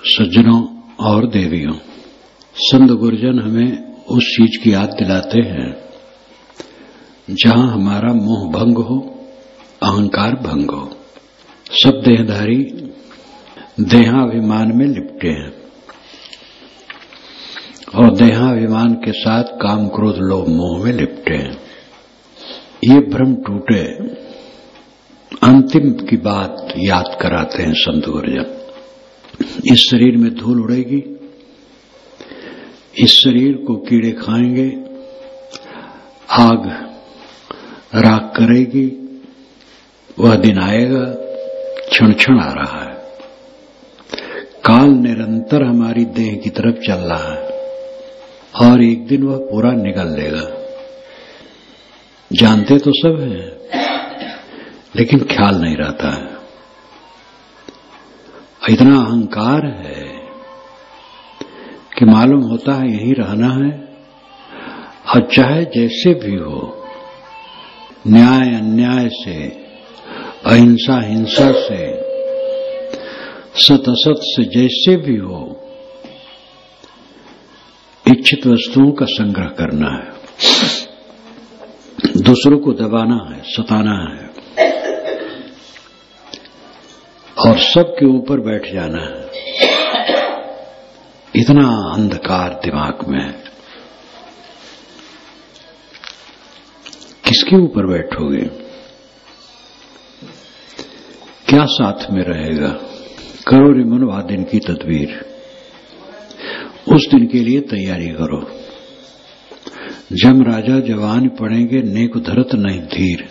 सज्जनों और देवियों, संत गुरुजन हमें उस चीज की याद दिलाते हैं जहां हमारा मोह भंग हो, अहंकार भंग हो। सब देहधारी देहाभिमान में लिपटे हैं और देहाभिमान के साथ काम क्रोध लोभ मोह में लिपटे हैं। ये भ्रम टूटे, अंतिम की बात याद कराते हैं संत गुरुजन। इस शरीर में धूल उड़ेगी, इस शरीर को कीड़े खाएंगे, आग राख करेगी, वह दिन आएगा, क्षण क्षण आ रहा है। काल निरंतर हमारी देह की तरफ चल रहा है और एक दिन वह पूरा निगल लेगा। जानते तो सब हैं, लेकिन ख्याल नहीं रहता है। इतना अहंकार है कि मालूम होता है यहीं रहना है और चाहे जैसे भी हो, न्याय अन्याय से, अहिंसा हिंसा से, सत असत से, जैसे भी हो, इच्छित वस्तुओं का संग्रह करना है, दूसरों को दबाना है, सताना है और सबके ऊपर बैठ जाना है। इतना अंधकार दिमाग में है। किसके ऊपर बैठोगे? क्या साथ में रहेगा? करो रे मनवा दिन की तदबीर। उस दिन के लिए तैयारी करो। जम राजा जवान पड़ेंगे, नेक धरत नहीं धीर।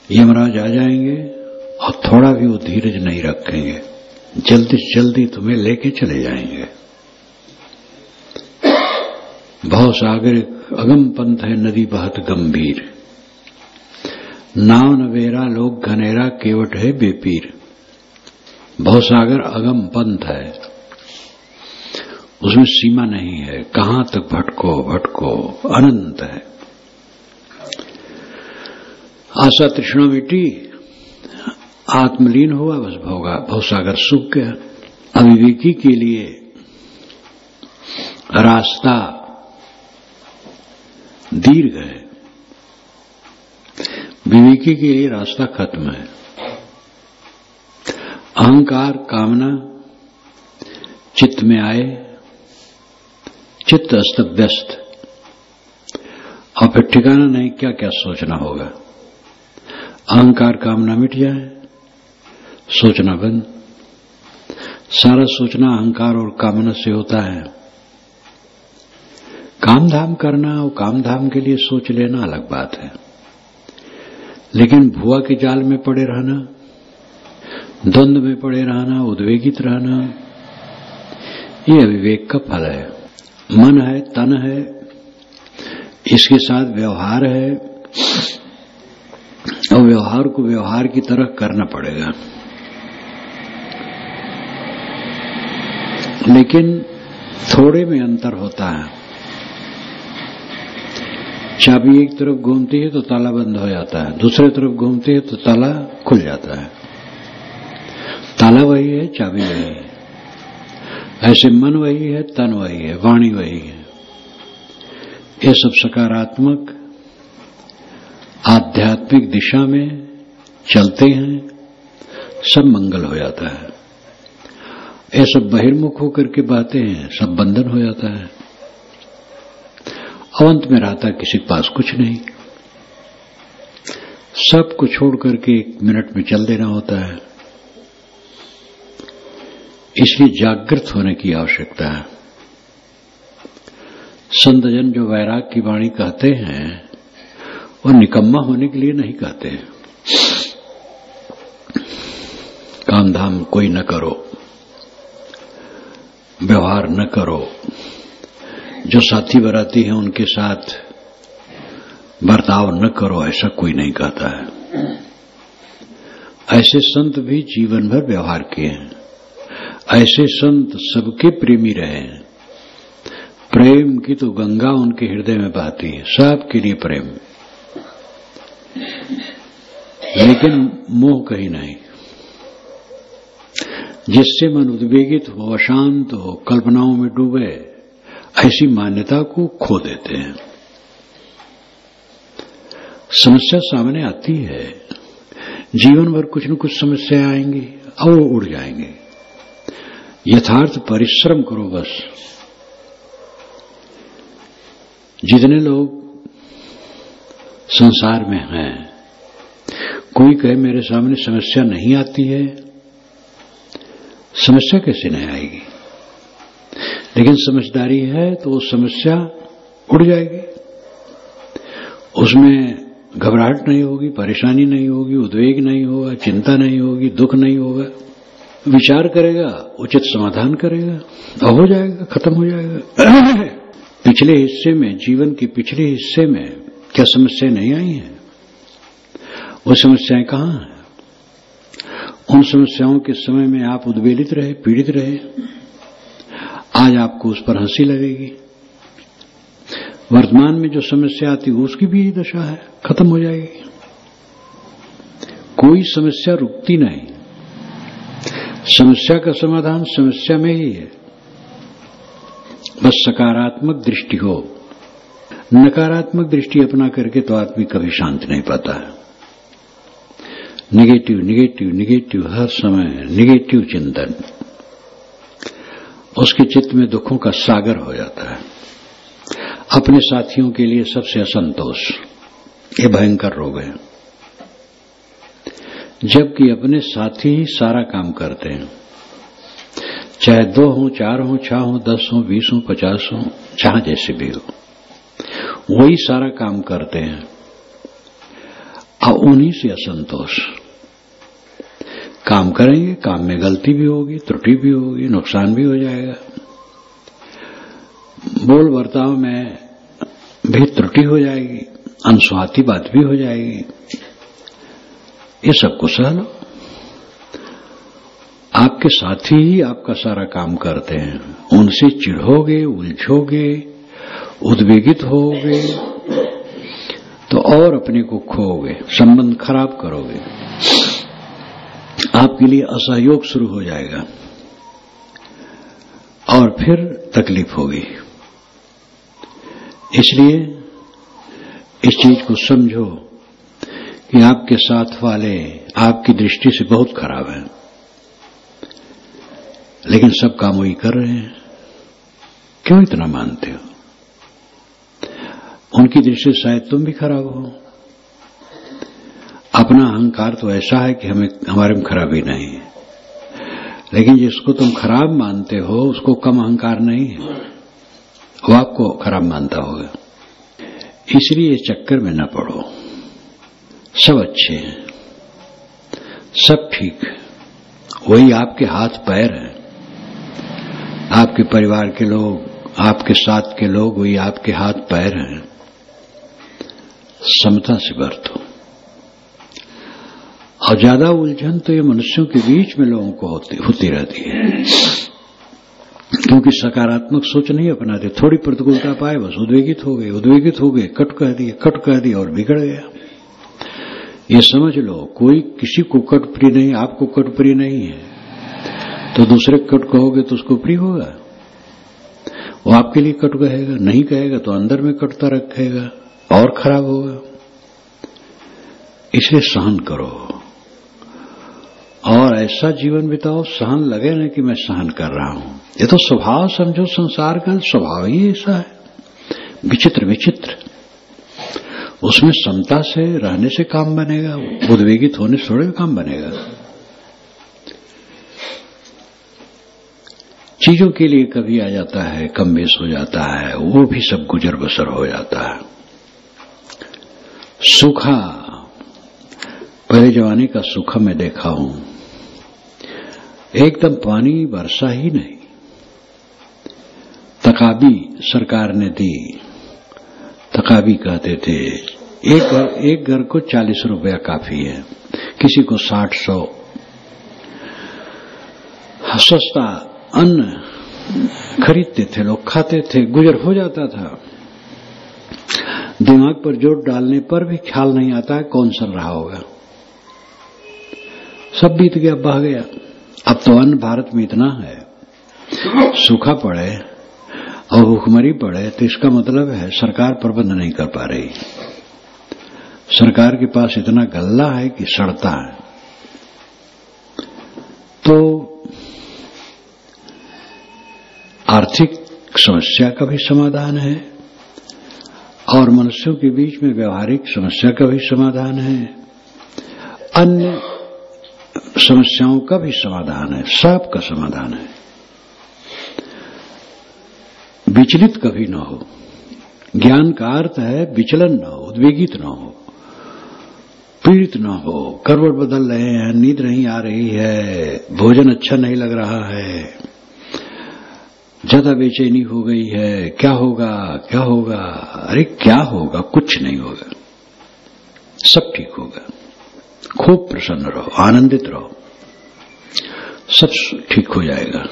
यमराज आ जाएंगे और थोड़ा भी वो धीरज नहीं रखेंगे, जल्दी से जल्दी तुम्हें लेके चले जाएंगे। भवसागर अगम पंथ है, नदी बहत गंभीर। नाव नवेरा लोग घनेरा, केवट है बेपीर। भवसागर अगम पंथ है, उसमें सीमा नहीं है, कहां तक भटको भटको, अनंत है। आशा तृष्णा मिटी, आत्मलीन हुआ, बस भवसागर सूख गया। अविवेकी के लिए रास्ता दीर्घ है, विवेकी के लिए रास्ता खत्म है। अहंकार कामना चित्त में आए, चित्त अस्त व्यस्त और फिर ठिकाना नहीं क्या क्या सोचना होगा। अहंकार कामना मिट जाए, सोचना बंद। सारा सोचना अहंकार और कामना से होता है। काम धाम करना और काम धाम के लिए सोच लेना अलग बात है, लेकिन भुआ के जाल में पड़े रहना, द्वंद्व में पड़े रहना, उद्वेगित रहना, ये अविवेक का फल है। मन है, तन है, इसके साथ व्यवहार है और व्यवहार को व्यवहार की तरह करना पड़ेगा। लेकिन थोड़े में अंतर होता है। चाबी एक तरफ घूमती है तो ताला बंद हो जाता है, दूसरे तरफ घूमती है तो ताला खुल जाता है। ताला वही है, चाबी वही है। ऐसे मन वही है, तन वही है, वाणी वही है। ये सब सकारात्मक आध्यात्मिक दिशा में चलते हैं, सब मंगल हो जाता है। ये सब बहिर्मुख होकर के बहते हैं, सब बंधन हो जाता है। अंत में रहता किसी के पास कुछ नहीं, सब को छोड़ करके एक मिनट में चल देना होता है। इसलिए जागृत होने की आवश्यकता है। संतजन जो वैराग की वाणी कहते हैं, वो निकम्मा होने के लिए नहीं कहते। काम धाम कोई न करो, व्यवहार न करो, जो साथी बराती हैं उनके साथ बर्ताव न करो, ऐसा कोई नहीं कहता है। ऐसे संत भी जीवन भर व्यवहार किए हैं। ऐसे संत सबके प्रेमी रहे हैं। प्रेम की तो गंगा उनके हृदय में बहती है, सबके लिए प्रेम, लेकिन मोह कहीं नहीं। जिससे मन उद्वेगित हो, अशांत हो, कल्पनाओं में डूबे, ऐसी मान्यता को खो देते हैं। समस्या सामने आती है, जीवन भर कुछ न कुछ समस्याएं आएंगी और वो उड़ जाएंगे। यथार्थ परिश्रम करो बस। जितने लोग संसार में हैं, कोई कहे मेरे सामने समस्या नहीं आती है, समस्या कैसे नहीं आएगी? लेकिन समझदारी है तो वो समस्या उड़ जाएगी, उसमें घबराहट नहीं होगी, परेशानी नहीं होगी, उद्वेग नहीं होगा, चिंता नहीं होगी, दुख नहीं होगा। विचार करेगा, उचित समाधान करेगा और हो जाएगा, खत्म हो जाएगा। पिछले हिस्से में, जीवन के पिछले हिस्से में क्या समस्याएं नहीं आई हैं? वो समस्याएं कहां हैं? उन समस्याओं के समय में आप उद्वेलित रहे, पीड़ित रहे। आज आपको उस पर हंसी लगेगी। वर्तमान में जो समस्या आती है उसकी भी यही दशा है, खत्म हो जाएगी। कोई समस्या रुकती नहीं। समस्या का समाधान समस्या में ही है। बस सकारात्मक दृष्टि हो। नकारात्मक दृष्टि अपना करके तो आदमी कभी शांति नहीं पाता है। निगेटिव निगेटिव निगेटिव, हर समय निगेटिव चिंतन, उसके चित्त में दुखों का सागर हो जाता है। अपने साथियों के लिए सबसे असंतोष, ये भयंकर रोग है। जबकि अपने साथी ही सारा काम करते हैं, चाहे 2 हो, 4 हो, 6 हो, 10 हो, 20 हो, 50 हो, जहां जैसे भी हो, वही सारा काम करते हैं और उन्हीं से असंतोष। काम करेंगे, काम में गलती भी होगी, त्रुटि भी होगी, नुकसान भी हो जाएगा, बोल बर्ताव में भी त्रुटि हो जाएगी, अनसुहाती बात भी हो जाएगी। ये सबको सहलो। आपके साथी ही आपका सारा काम करते हैं, उनसे चिढ़ोगे, उलझोगे, उद्वेगित होगे तो और अपने को खोओगे, संबंध खराब करोगे, आपके लिए असहयोग शुरू हो जाएगा और फिर तकलीफ होगी। इसलिए इस चीज को समझो कि आपके साथ वाले आपकी दृष्टि से बहुत खराब हैं, लेकिन सब काम वही कर रहे हैं। क्यों इतना मानते हो? उनकी दृष्टि से शायद तुम भी खराब हो। अपना अहंकार तो ऐसा है कि हमारे में खराबी नहीं है, लेकिन जिसको तुम खराब मानते हो उसको कम अहंकार नहीं है, वो आपको खराब मानता होगा। इसलिए चक्कर में न पड़ो। सब अच्छे हैं, सब ठीक, वही आपके हाथ पैर हैं। आपके परिवार के लोग, आपके साथ के लोग, वही आपके हाथ पैर हैं। समता से बरतो। और ज्यादा उलझन तो ये मनुष्यों के बीच में लोगों को होती रहती है, क्योंकि सकारात्मक सोच नहीं अपनाते। थोड़ी प्रतिकूलता पाए बस उद्वेगित हो गए, कट कह दिए और बिगड़ गया। ये समझ लो, कोई किसी को कट प्रिय नहीं, आपको कट प्रिय नहीं है, तो दूसरे कट कहोगे तो उसको प्रिय होगा। वो आपके लिए कट कहेगा, नहीं कहेगा तो अंदर में कटता रखेगा और खराब होगा। इसलिए सहन करो और ऐसा जीवन बिताओ, सहन लगे ना कि मैं सहन कर रहा हूं। ये तो स्वभाव समझो, संसार का स्वभाव ही ऐसा है, विचित्र विचित्र। उसमें समता से रहने से काम बनेगा, उद्वेगित होने से थोड़े काम बनेगा। चीजों के लिए कभी आ जाता है, कम बेस हो जाता है, वो भी सब गुजर बसर हो जाता है। सूखा, पहले जमाने का सूखा मैं देखा हूं, एकदम पानी बरसा ही नहीं। तकाबी सरकार ने दी, तकाबी कहते थे। एक घर को 40 रुपया काफी है, किसी को 60-100। सस्ता अन्न खरीदते थे लोग, खाते थे, गुजर हो जाता था। दिमाग पर जोर डालने पर भी ख्याल नहीं आता है कौन सल रहा होगा। सब बीत गया, बह गया। अब तो अन्न भारत में इतना है, सूखा पड़े और भूखमरी पड़े तो इसका मतलब है सरकार प्रबंध नहीं कर पा रही। सरकार के पास इतना गल्ला है कि सड़ता है। तो आर्थिक समस्या का भी समाधान है और मनुष्यों के बीच में व्यवहारिक समस्या का भी समाधान है, अन्य समस्याओं का भी समाधान है, सबका समाधान है। विचलित कभी न हो। ज्ञान का अर्थ है विचलन न हो, उद्वेगित न हो, पीड़ित न हो। करवट बदल रहे हैं, नींद नहीं आ रही है, भोजन अच्छा नहीं लग रहा है, ज्यादा बेचैनी हो गई है, क्या होगा क्या होगा। अरे क्या होगा, कुछ नहीं होगा, सब ठीक होगा। खूब प्रसन्न रहो, आनंदित रहो, सब ठीक हो जाएगा।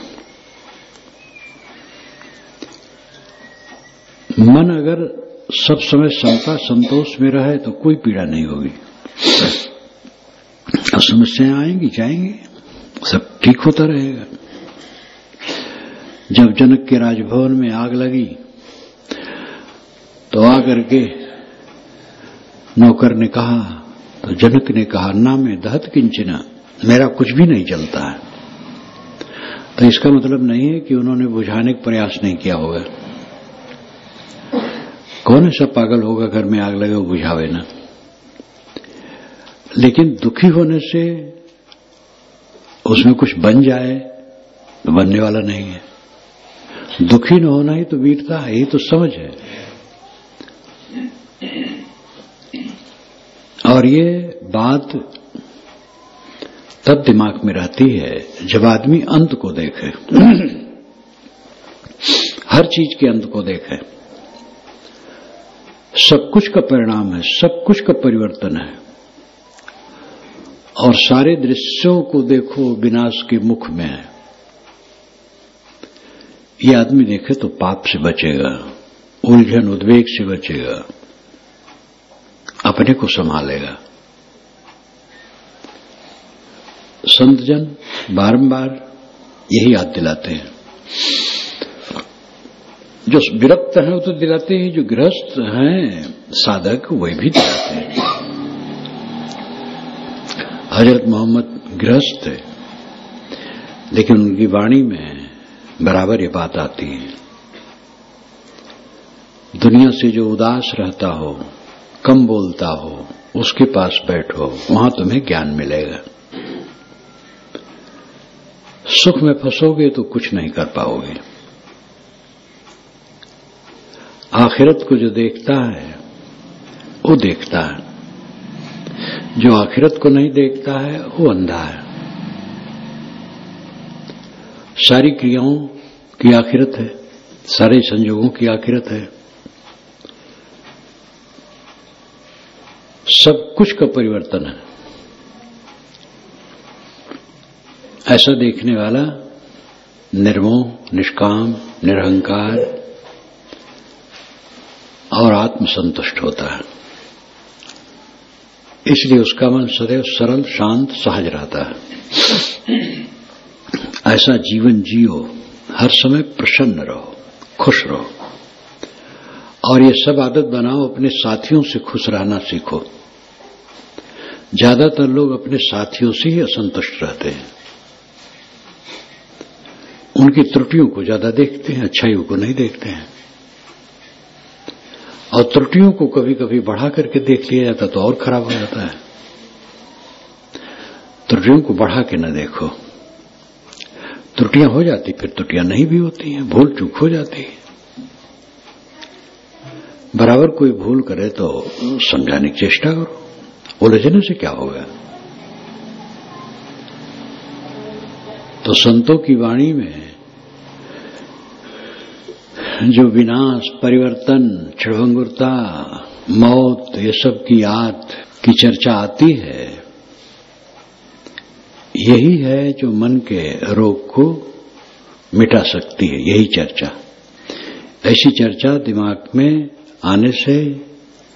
मन अगर सब समय समता संतोष में रहे तो कोई पीड़ा नहीं होगी। और समस्याएं आएंगी जाएंगी, सब ठीक होता रहेगा। जब जनक के राजभवन में आग लगी तो आकर के नौकर ने कहा, तो जनक ने कहा, ना में दहत किंचना, मेरा कुछ भी नहीं चलता है। तो इसका मतलब नहीं है कि उन्होंने बुझाने का प्रयास नहीं किया होगा। कौन ऐसा पागल होगा घर में आग लगे वो बुझावे ना। लेकिन दुखी होने से उसमें कुछ बन जाए तो बनने वाला नहीं है। दुखी न होना ही तो वीरता है, यही तो समझ है। और ये बात तब दिमाग में रहती है जब आदमी अंत को देखे, हर चीज के अंत को देखे। सब कुछ का परिणाम है, सब कुछ का परिवर्तन है। और सारे दृश्यों को देखो विनाश के मुख में है। ये आदमी देखे तो पाप से बचेगा, उलझन उद्वेग से बचेगा, अपने को संभालेगा। संतजन बारंबार यही याद दिलाते हैं। जो विरक्त हैं वो तो दिलाते हैं, जो गृहस्थ हैं साधक वही भी दिलाते हैं। हजरत मोहम्मद गृहस्थ थे, लेकिन उनकी वाणी में बराबर ये बात आती है। दुनिया से जो उदास रहता हो, कम बोलता हो, उसके पास बैठो, वहां तुम्हें ज्ञान मिलेगा। सुख में फंसोगे तो कुछ नहीं कर पाओगे। आखिरत को जो देखता है वो देखता है, जो आखिरत को नहीं देखता है वो अंधा है। सारी क्रियाओं की आखिरत है, सारे संजोगों की आखिरत है, सब कुछ का परिवर्तन है। ऐसा देखने वाला निर्मोह, निष्काम, निरहंकार और आत्मसंतुष्ट होता है। इसलिए उसका मन सदैव सरल, शांत, सहज रहता है। ऐसा जीवन जियो, हर समय प्रसन्न रहो, खुश रहो। और ये सब आदत बनाओ, अपने साथियों से खुश रहना सीखो। ज्यादातर लोग अपने साथियों से ही असंतुष्ट रहते हैं। उनकी त्रुटियों को ज्यादा देखते हैं, अच्छाइयों को नहीं देखते हैं। और त्रुटियों को कभी कभी बढ़ा करके देख लिया जाता तो और खराब हो जाता है। त्रुटियों को बढ़ा के न देखो। त्रुटियां हो जाती, फिर त्रुटियां नहीं भी होती हैं, भूल चूक हो जाती है। बराबर कोई भूल करे तो समझाने की चेष्टा करो, उलझने से क्या होगा। तो संतों की वाणी में जो विनाश, परिवर्तन, क्षणभंगुरता, मौत, ये सब की याद की चर्चा आती है, यही है जो मन के रोग को मिटा सकती है। यही चर्चा, ऐसी चर्चा दिमाग में आने से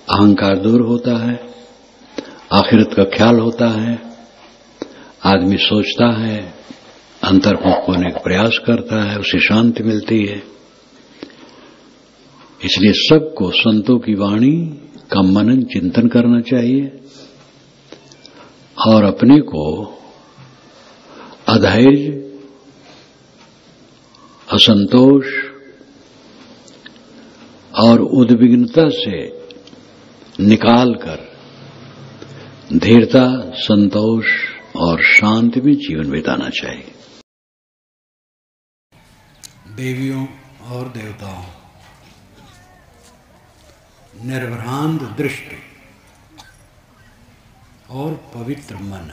अहंकार दूर होता है, आखिरत का ख्याल होता है, आदमी सोचता है, अंतर्मुख होने का प्रयास करता है, उसे शांति मिलती है। इसलिए सबको संतों की वाणी का मनन चिंतन करना चाहिए और अपने को अधैर्य, असंतोष और उद्विग्नता से निकालकर धीरता, संतोष और शांति में जीवन बिताना चाहिए। देवियों और देवताओं, निर्भ्रांत दृष्टि और पवित्र मन,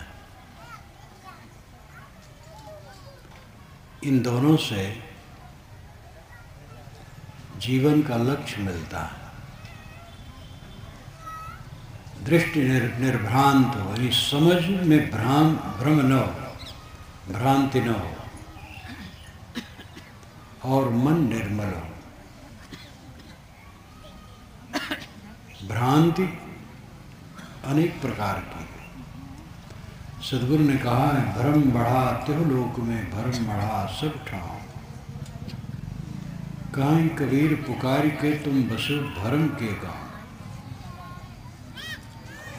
इन दोनों से जीवन का लक्ष्य मिलता है। दृष्टि निर्भ्रांत हो, यानी समझ में भ्रम न हो, भ्रांति न हो, और मन निर्मल हो। भ्रांति अनेक प्रकार की है। सद्गुरु ने कहा है, भ्रम बढ़ा त्यों लोक में, भ्रम बढ़ा सब ठाव। काहीं कबीर पुकार के तुम बसो भ्रम के गाँव।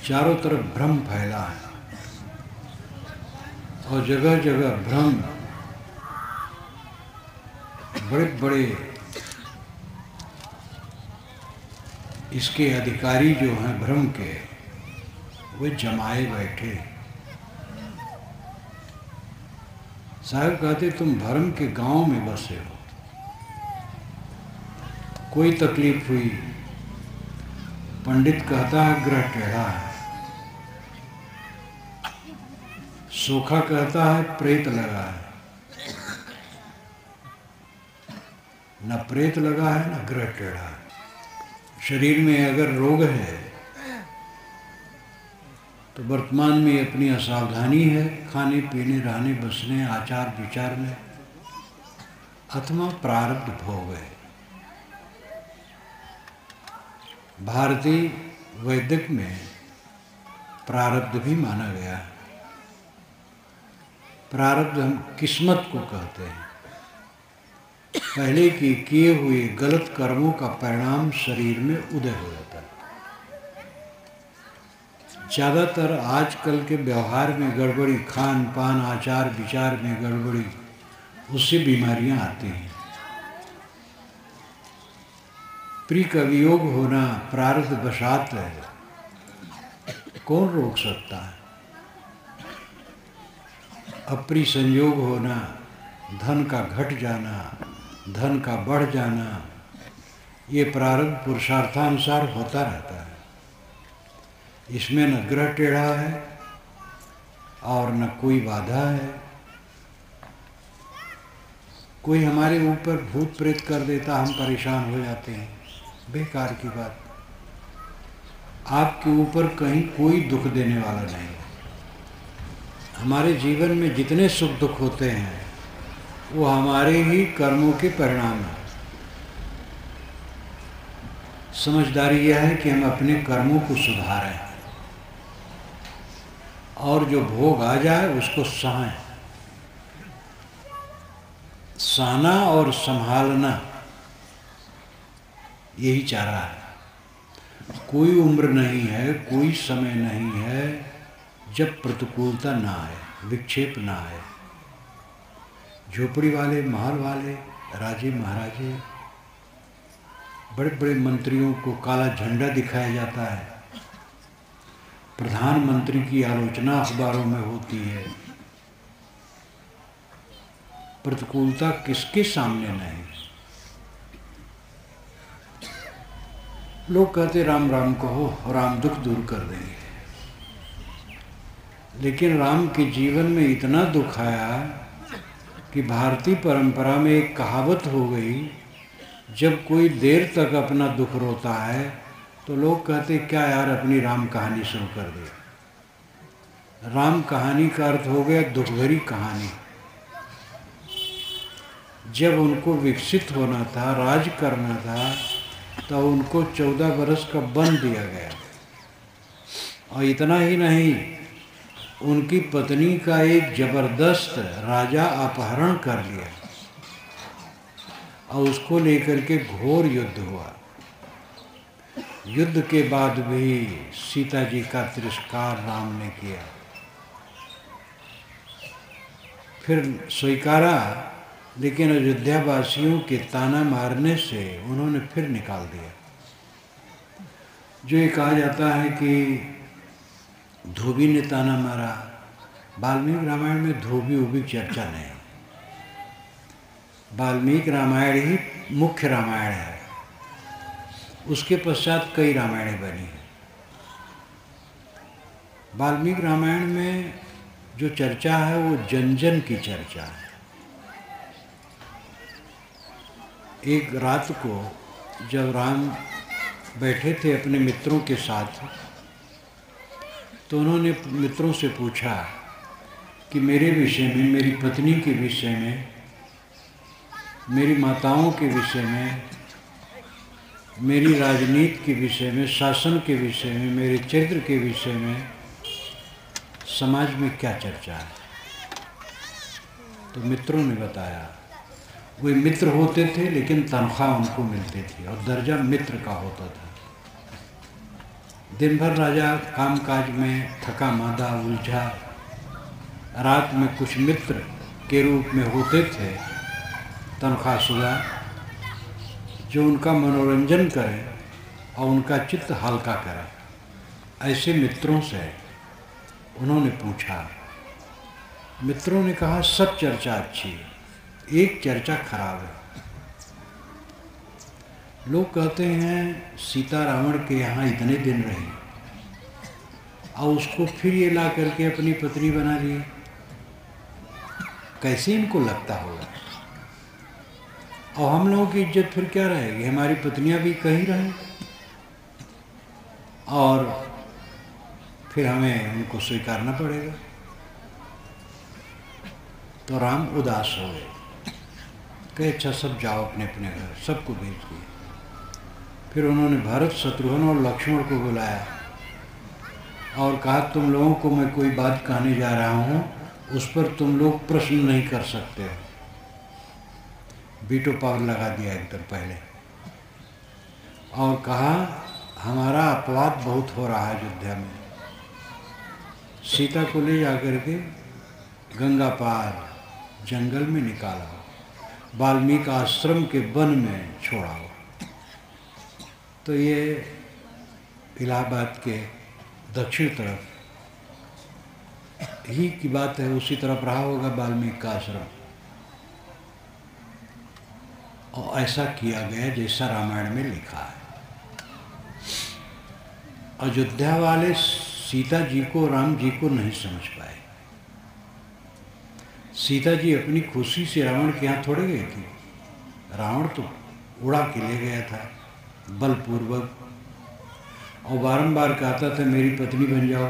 चारों तरफ भ्रम फैला है और जगह जगह भ्रम, बड़े बड़े इसके अधिकारी जो हैं भ्रम के, वे जमाए बैठे। साहब कहते तुम भ्रम के गांव में बसे हो। कोई तकलीफ हुई, पंडित कहता है ग्रह टेढ़ा है, सोखा कहता है प्रेत लगा है। न प्रेत लगा है न ग्रह टेढ़ा है। शरीर में अगर रोग है तो वर्तमान में अपनी असावधानी है, खाने पीने, रहने बसने, आचार विचार में, अथवा प्रारब्ध भोग है। भारतीय वैदिक में प्रारब्ध भी माना गया है। प्रारब्ध हम किस्मत को कहते हैं। पहले के किए हुए गलत कर्मों का परिणाम शरीर में उदय हो जाता है। ज़्यादातर आजकल के व्यवहार में गड़बड़ी, खान पान, आचार विचार में गड़बड़ी, उससे बीमारियां आती हैं। प्रिय का वियोग होना प्रारब्ध बशात है, कौन रोक सकता है। अप्रिय संयोग होना, धन का घट जाना, धन का बढ़ जाना, ये प्रारब्ध पुरुषार्थानुसार होता रहता है। इसमें न ग्रह टेढ़ा है और न कोई बाधा है। कोई हमारे ऊपर भूत प्रेत कर देता, हम परेशान हो जाते हैं, बेकार की बात। आपके ऊपर कहीं कोई दुख देने वाला नहीं। हमारे जीवन में जितने सुख दुख होते हैं वो हमारे ही कर्मों के परिणाम हैं। समझदारी यह है कि हम अपने कर्मों को सुधारें और जो भोग आ जाए उसको सहें। सहना और संभालना यही चारा है। कोई उम्र नहीं है, कोई समय नहीं है जब प्रतिकूलता ना आए, विक्षेप ना आए। झोपड़ी वाले, महल वाले, राजे महाराजे, बड़े बड़े मंत्रियों को काला झंडा दिखाया जाता है। प्रधानमंत्री की आलोचना अखबारों में होती है। प्रतिकूलता किसके सामने नहीं। लोग कहते राम राम कहो, राम दुख दूर कर देंगे। लेकिन राम के जीवन में इतना दुख आया कि भारतीय परंपरा में एक कहावत हो गई, जब कोई देर तक अपना दुख रोता है तो लोग कहते क्या यार अपनी राम कहानी शुरू कर दे। राम कहानी का अर्थ हो गया दुख भरी कहानी। जब उनको विकसित होना था, राज करना था, तो उनको 14 बरस का वन दिया गया। और इतना ही नहीं, उनकी पत्नी का एक जबरदस्त राजा अपहरण कर लिया और उसको लेकर के घोर युद्ध हुआ। युद्ध के बाद भी सीता जी का तिरस्कार राम ने किया, फिर स्वीकारा, लेकिन अयोध्या वासियों के ताना मारने से उन्होंने फिर निकाल दिया। जो ये कहा जाता है कि धोबी ने ताना मारा, वाल्मीकि रामायण में धोबी उबी चर्चा नहीं। वाल्मीकि रामायण ही मुख्य रामायण है, उसके पश्चात कई रामायणें बनी हैं। वाल्मीकि रामायण में जो चर्चा है वो जन जन की चर्चा है। एक रात को जब राम बैठे थे अपने मित्रों के साथ, तो उन्होंने मित्रों से पूछा कि मेरे विषय में, मेरी पत्नी के विषय में, मेरी माताओं के विषय में, मेरी राजनीति के विषय में, शासन के विषय में, मेरे चरित्र के विषय में समाज में क्या चर्चा है। तो मित्रों ने बताया, वे मित्र होते थे लेकिन तनख्वाह उनको मिलती थी और दर्जा मित्र का होता था। दिन भर राजा कामकाज में थका मांदा उलझा, रात में कुछ मित्र के रूप में होते थे तनख्वाहशुदा, जो उनका मनोरंजन करें और उनका चित्त हल्का करें। ऐसे मित्रों से उन्होंने पूछा। मित्रों ने कहा सब चर्चा अच्छी है, एक चर्चा खराब है। लोग कहते हैं सीता रावण के यहाँ इतने दिन रही और उसको फिर ये ला करके अपनी पत्नी बना ली। कैसे इनको लगता होगा? और हम लोगों की इज्जत फिर क्या रहेगी? हमारी पत्नियां भी कहीं रहें और फिर हमें उनको स्वीकारना पड़ेगा। तो राम उदास हो गए, कहे अच्छा सब जाओ अपने अपने घर, सबको भेज दिया। फिर उन्होंने भरत, शत्रुघ्न और लक्ष्मण को बुलाया और कहा तुम लोगों को मैं कोई बात कहने जा रहा हूँ, उस पर तुम लोग प्रश्न नहीं कर सकते हो। वीटो पावर लगा दिया एकदम पहले और कहा हमारा अपवाद बहुत हो रहा है अयोध्या में। सीता को ले जाकर के गंगा पार जंगल में निकाला, वाल्मीकि आश्रम के वन में छोड़ा। तो ये इलाहाबाद के दक्षिण तरफ ही की बात है, उसी तरफ रहा होगा वाल्मीकि का आश्रम। और ऐसा किया गया जैसा रामायण में लिखा है। अयोध्या वाले सीता जी को, राम जी को नहीं समझ पाए। सीता जी अपनी खुशी से रावण के यहाँ थोड़े गई थी। रावण तो उड़ा के ले गया था बलपूर्वक और बारंबार कहता था मेरी पत्नी बन जाओ,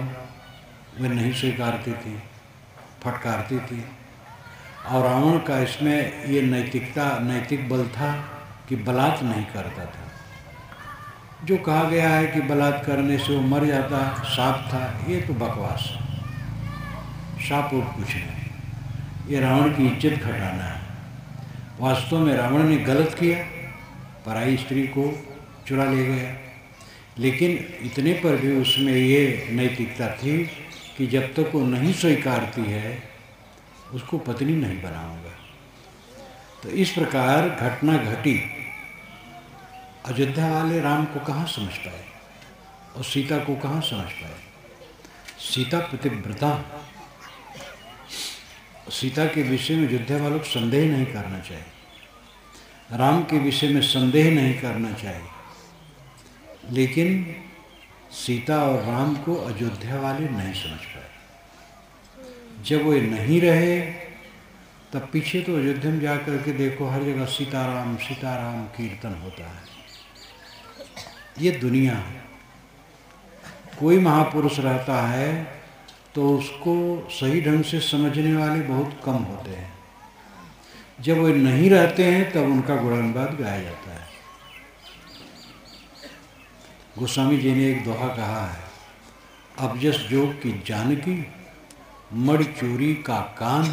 वे नहीं स्वीकारती थी, फटकारती थी। और रावण का इसमें ये नैतिक बल था कि बलात् नहीं करता था। जो कहा गया है कि बलात् करने से वो मर जाता, शाप था, ये तो बकवास है। शाप और कुछ नहीं, ये रावण की इज्जत घटाना है। वास्तव में रावण ने गलत किया, पराई स्त्री को चुरा ले गया, लेकिन इतने पर भी उसमें ये नैतिकता थी कि जब तक वो नहीं स्वीकारती है उसको पत्नी नहीं बनाऊंगा। तो इस प्रकार घटना घटी। अयोध्या वाले राम को कहाँ समझ पाए और सीता को कहाँ समझ पाए? सीता पतिव्रता, सीता के विषय में अयोध्या वालों को संदेह नहीं करना चाहिए, राम के विषय में संदेह नहीं करना चाहिए। लेकिन सीता और राम को अयोध्या वाले नहीं समझ पाए। जब वो नहीं रहे तब पीछे तो अयोध्या में जा कर के देखो हर जगह सीताराम सीताराम कीर्तन होता है। ये दुनिया है। कोई महापुरुष रहता है तो उसको सही ढंग से समझने वाले बहुत कम होते हैं। जब वो नहीं रहते हैं तब उनका गुणगान गाया जाता है। गोस्वामी जी ने एक दोहा कहा है, अब जस जोग की जानकी मड़ चोरी का कान,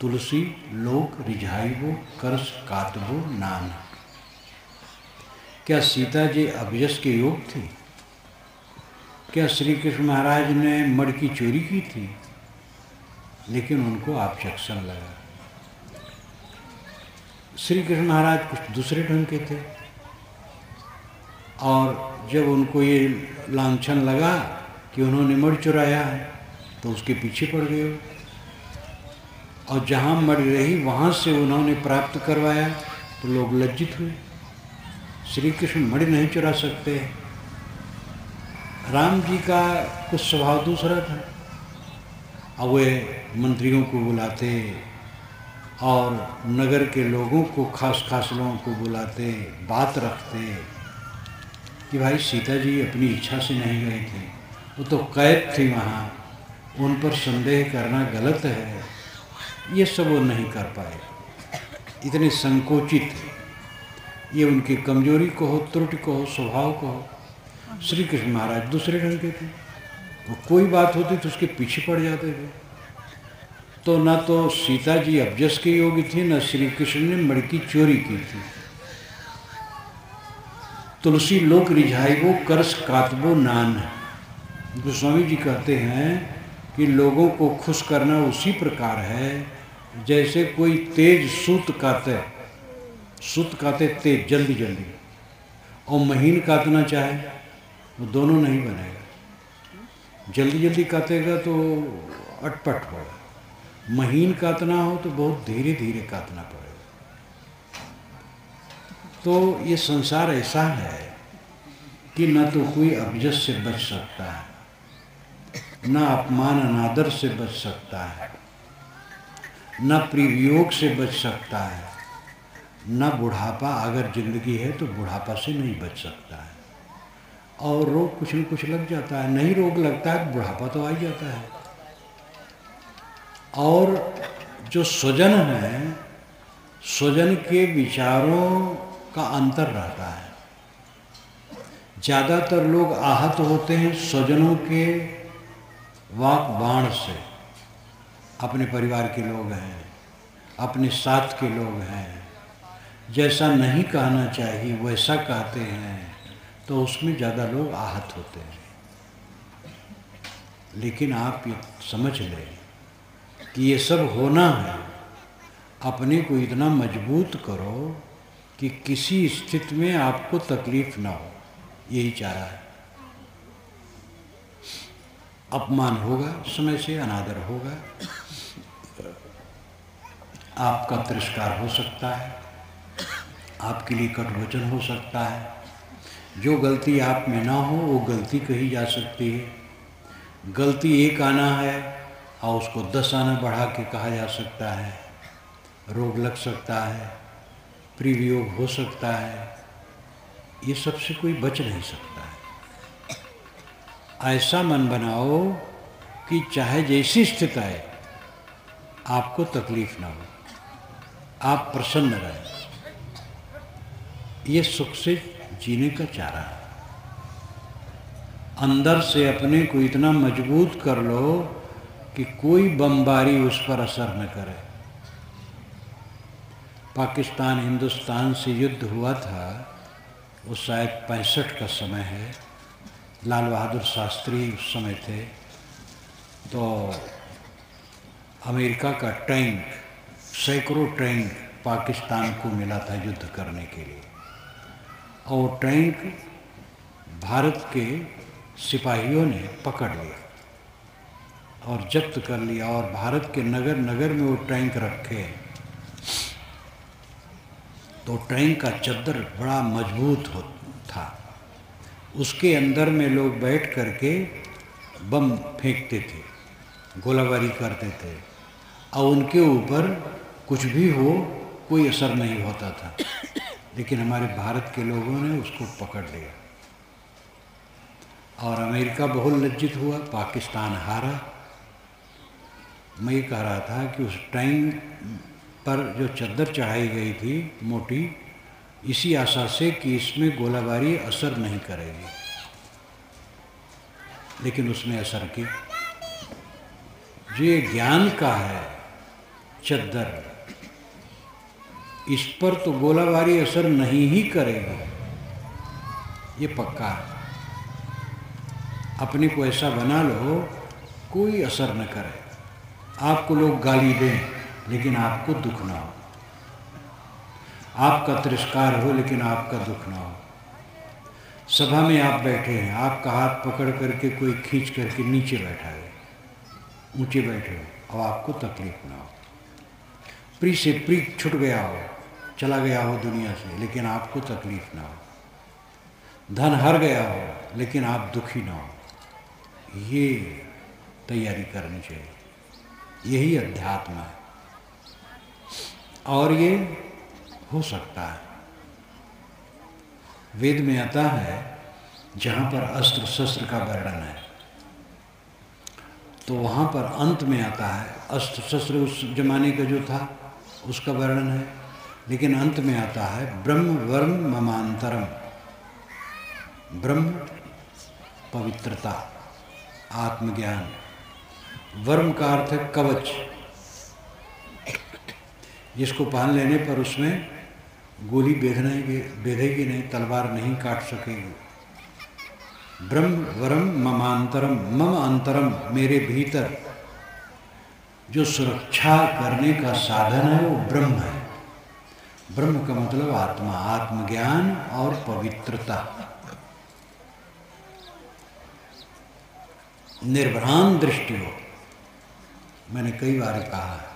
तुलसी लोक रिझाइबो करस कातबो नान। क्या सीता जी अभयस के योग थी? क्या श्री कृष्ण महाराज ने मड़ की चोरी की थी? लेकिन उनको ऑब्जेक्शन लगा। श्री कृष्ण महाराज कुछ दूसरे ढंग के थे, और जब उनको ये लांछन लगा कि उन्होंने मड़ चुराया है तो उसके पीछे पड़ गए, और जहाँ मड़ रही वहाँ से उन्होंने प्राप्त करवाया तो लोग लज्जित हुए। श्री कृष्ण मणि नहीं चुरा सकते। राम जी का कुछ स्वभाव दूसरा था। अब वे मंत्रियों को बुलाते और नगर के लोगों को, खास खास लोगों को बुलाते, बात रखते कि भाई सीता जी अपनी इच्छा से नहीं गई थी, वो तो कैद थी वहाँ, उन पर संदेह करना गलत है। ये सब वो नहीं कर पाए, इतने संकोचित। ये उनकी कमजोरी को हो, त्रुटि को हो, स्वभाव को हो। श्री कृष्ण महाराज दूसरे ढंग के थे, वो कोई बात होती तो उसके पीछे पड़ जाते थे। तो न तो सीता जी अभयस के योग्य थी, न श्री कृष्ण ने मड़ की चोरी की थी। तुलसी लोक रिझाइबो करस कातबो नान। गोस्वामी जी कहते हैं कि लोगों को खुश करना उसी प्रकार है जैसे कोई तेज सूत काते, सूत काते तेज जल्दी जल्दी, और महीन काटना चाहे वो दोनों नहीं बनेगा। जल्दी जल्दी काटेगा तो अटपट होगा, महीन काटना हो तो बहुत धीरे धीरे काटना पड़ेगा। तो ये संसार ऐसा है कि न तो कोई अभयस से बच सकता है, न अपमान अनादर से बच सकता है, न प्रिवियोग से बच सकता है, न बुढ़ापा, अगर जिंदगी है तो बुढ़ापा से नहीं बच सकता है। और रोग कुछ न कुछ लग जाता है, नहीं रोग लगता है बुढ़ापा तो आ ही जाता है। और जो स्वजन है, स्वजन के विचारों का अंतर रहता है। ज़्यादातर लोग आहत होते हैं स्वजनों के वाक बाण से। अपने परिवार के लोग हैं, अपने साथ के लोग हैं, जैसा नहीं कहना चाहिए वैसा कहते हैं, तो उसमें ज़्यादा लोग आहत होते हैं। लेकिन आप ये समझ लें कि ये सब होना है, अपने को इतना मजबूत करो कि किसी स्थिति में आपको तकलीफ ना हो, यही चाह रहा है। अपमान होगा, समय से अनादर होगा, आपका तिरस्कार हो सकता है, आपके लिए कटु वचन हो सकता है। जो गलती आप में ना हो वो गलती कही जा सकती है। गलती एक आना है और उसको 10 आना बढ़ा के कहा जा सकता है। रोग लग सकता है, प्रिवियोग हो सकता है, ये सबसे कोई बच नहीं सकता है। ऐसा मन बनाओ कि चाहे जैसी स्थिति आए आपको तकलीफ ना हो, आप प्रसन्न रहें। ये सुख से जीने का चारा है। अंदर से अपने को इतना मजबूत कर लो कि कोई बमबारी उस पर असर न करे। पाकिस्तान हिंदुस्तान से युद्ध हुआ था, वो शायद 65 का समय है। लाल बहादुर शास्त्री उस समय थे। तो अमेरिका का टैंक, सैकड़ों टैंक पाकिस्तान को मिला था युद्ध करने के लिए, और टैंक भारत के सिपाहियों ने पकड़ लिया और जब्त कर लिया, और भारत के नगर नगर में वो टैंक रखे। तो टैंक का चद्दर बड़ा मजबूत था, उसके अंदर में लोग बैठ करके बम फेंकते थे, गोलाबारी करते थे, और उनके ऊपर कुछ भी हो कोई असर नहीं होता था। लेकिन हमारे भारत के लोगों ने उसको पकड़ लिया और अमेरिका बहुत लज्जित हुआ, पाकिस्तान हारा। मैं ये कह रहा था कि उस टैंक पर जो चद्दर चढ़ाई गई थी मोटी, इसी आशा से कि इसमें गोलाबारी असर नहीं करेगी, लेकिन उसने असर की। जो ये ज्ञान का है चद्दर, इस पर तो गोलाबारी असर नहीं ही करेगी, ये पक्का है। अपने को ऐसा बना लो कोई असर न करे, आपको लोग गाली दें लेकिन आपको दुख ना हो, आपका तिरस्कार हो लेकिन आपका दुख ना हो। सभा में आप बैठे हैं, आपका हाथ पकड़ करके कोई खींच करके नीचे बैठा है, ऊंचे बैठे हो और आपको तकलीफ ना हो। प्री से प्री छूट गया हो, चला गया हो दुनिया से, लेकिन आपको तकलीफ ना हो। धन हार गया हो लेकिन आप दुखी ना हो। ये तैयारी करनी चाहिए, यही अध्यात्म है। और ये हो सकता है, वेद में आता है जहाँ पर अस्त्र शस्त्र का वर्णन है तो वहाँ पर अंत में आता है अस्त्र शस्त्र उस जमाने का जो था उसका वर्णन है, लेकिन अंत में आता है ब्रह्म वर्म ममांतरम। ब्रह्म पवित्रता, आत्मज्ञान, वर्म का अर्थ है कवच, जिसको पहन लेने पर उसमें गोली बेधेगी नहीं, तलवार नहीं काट सकेगी। ब्रह्म वरम ममांतरम, मम अंतरम, मेरे भीतर जो सुरक्षा करने का साधन है वो ब्रह्म है। ब्रह्म का मतलब आत्मा, आत्मज्ञान और पवित्रता। निर्भ्रांत दृष्टि हो, मैंने कई बार कहा है,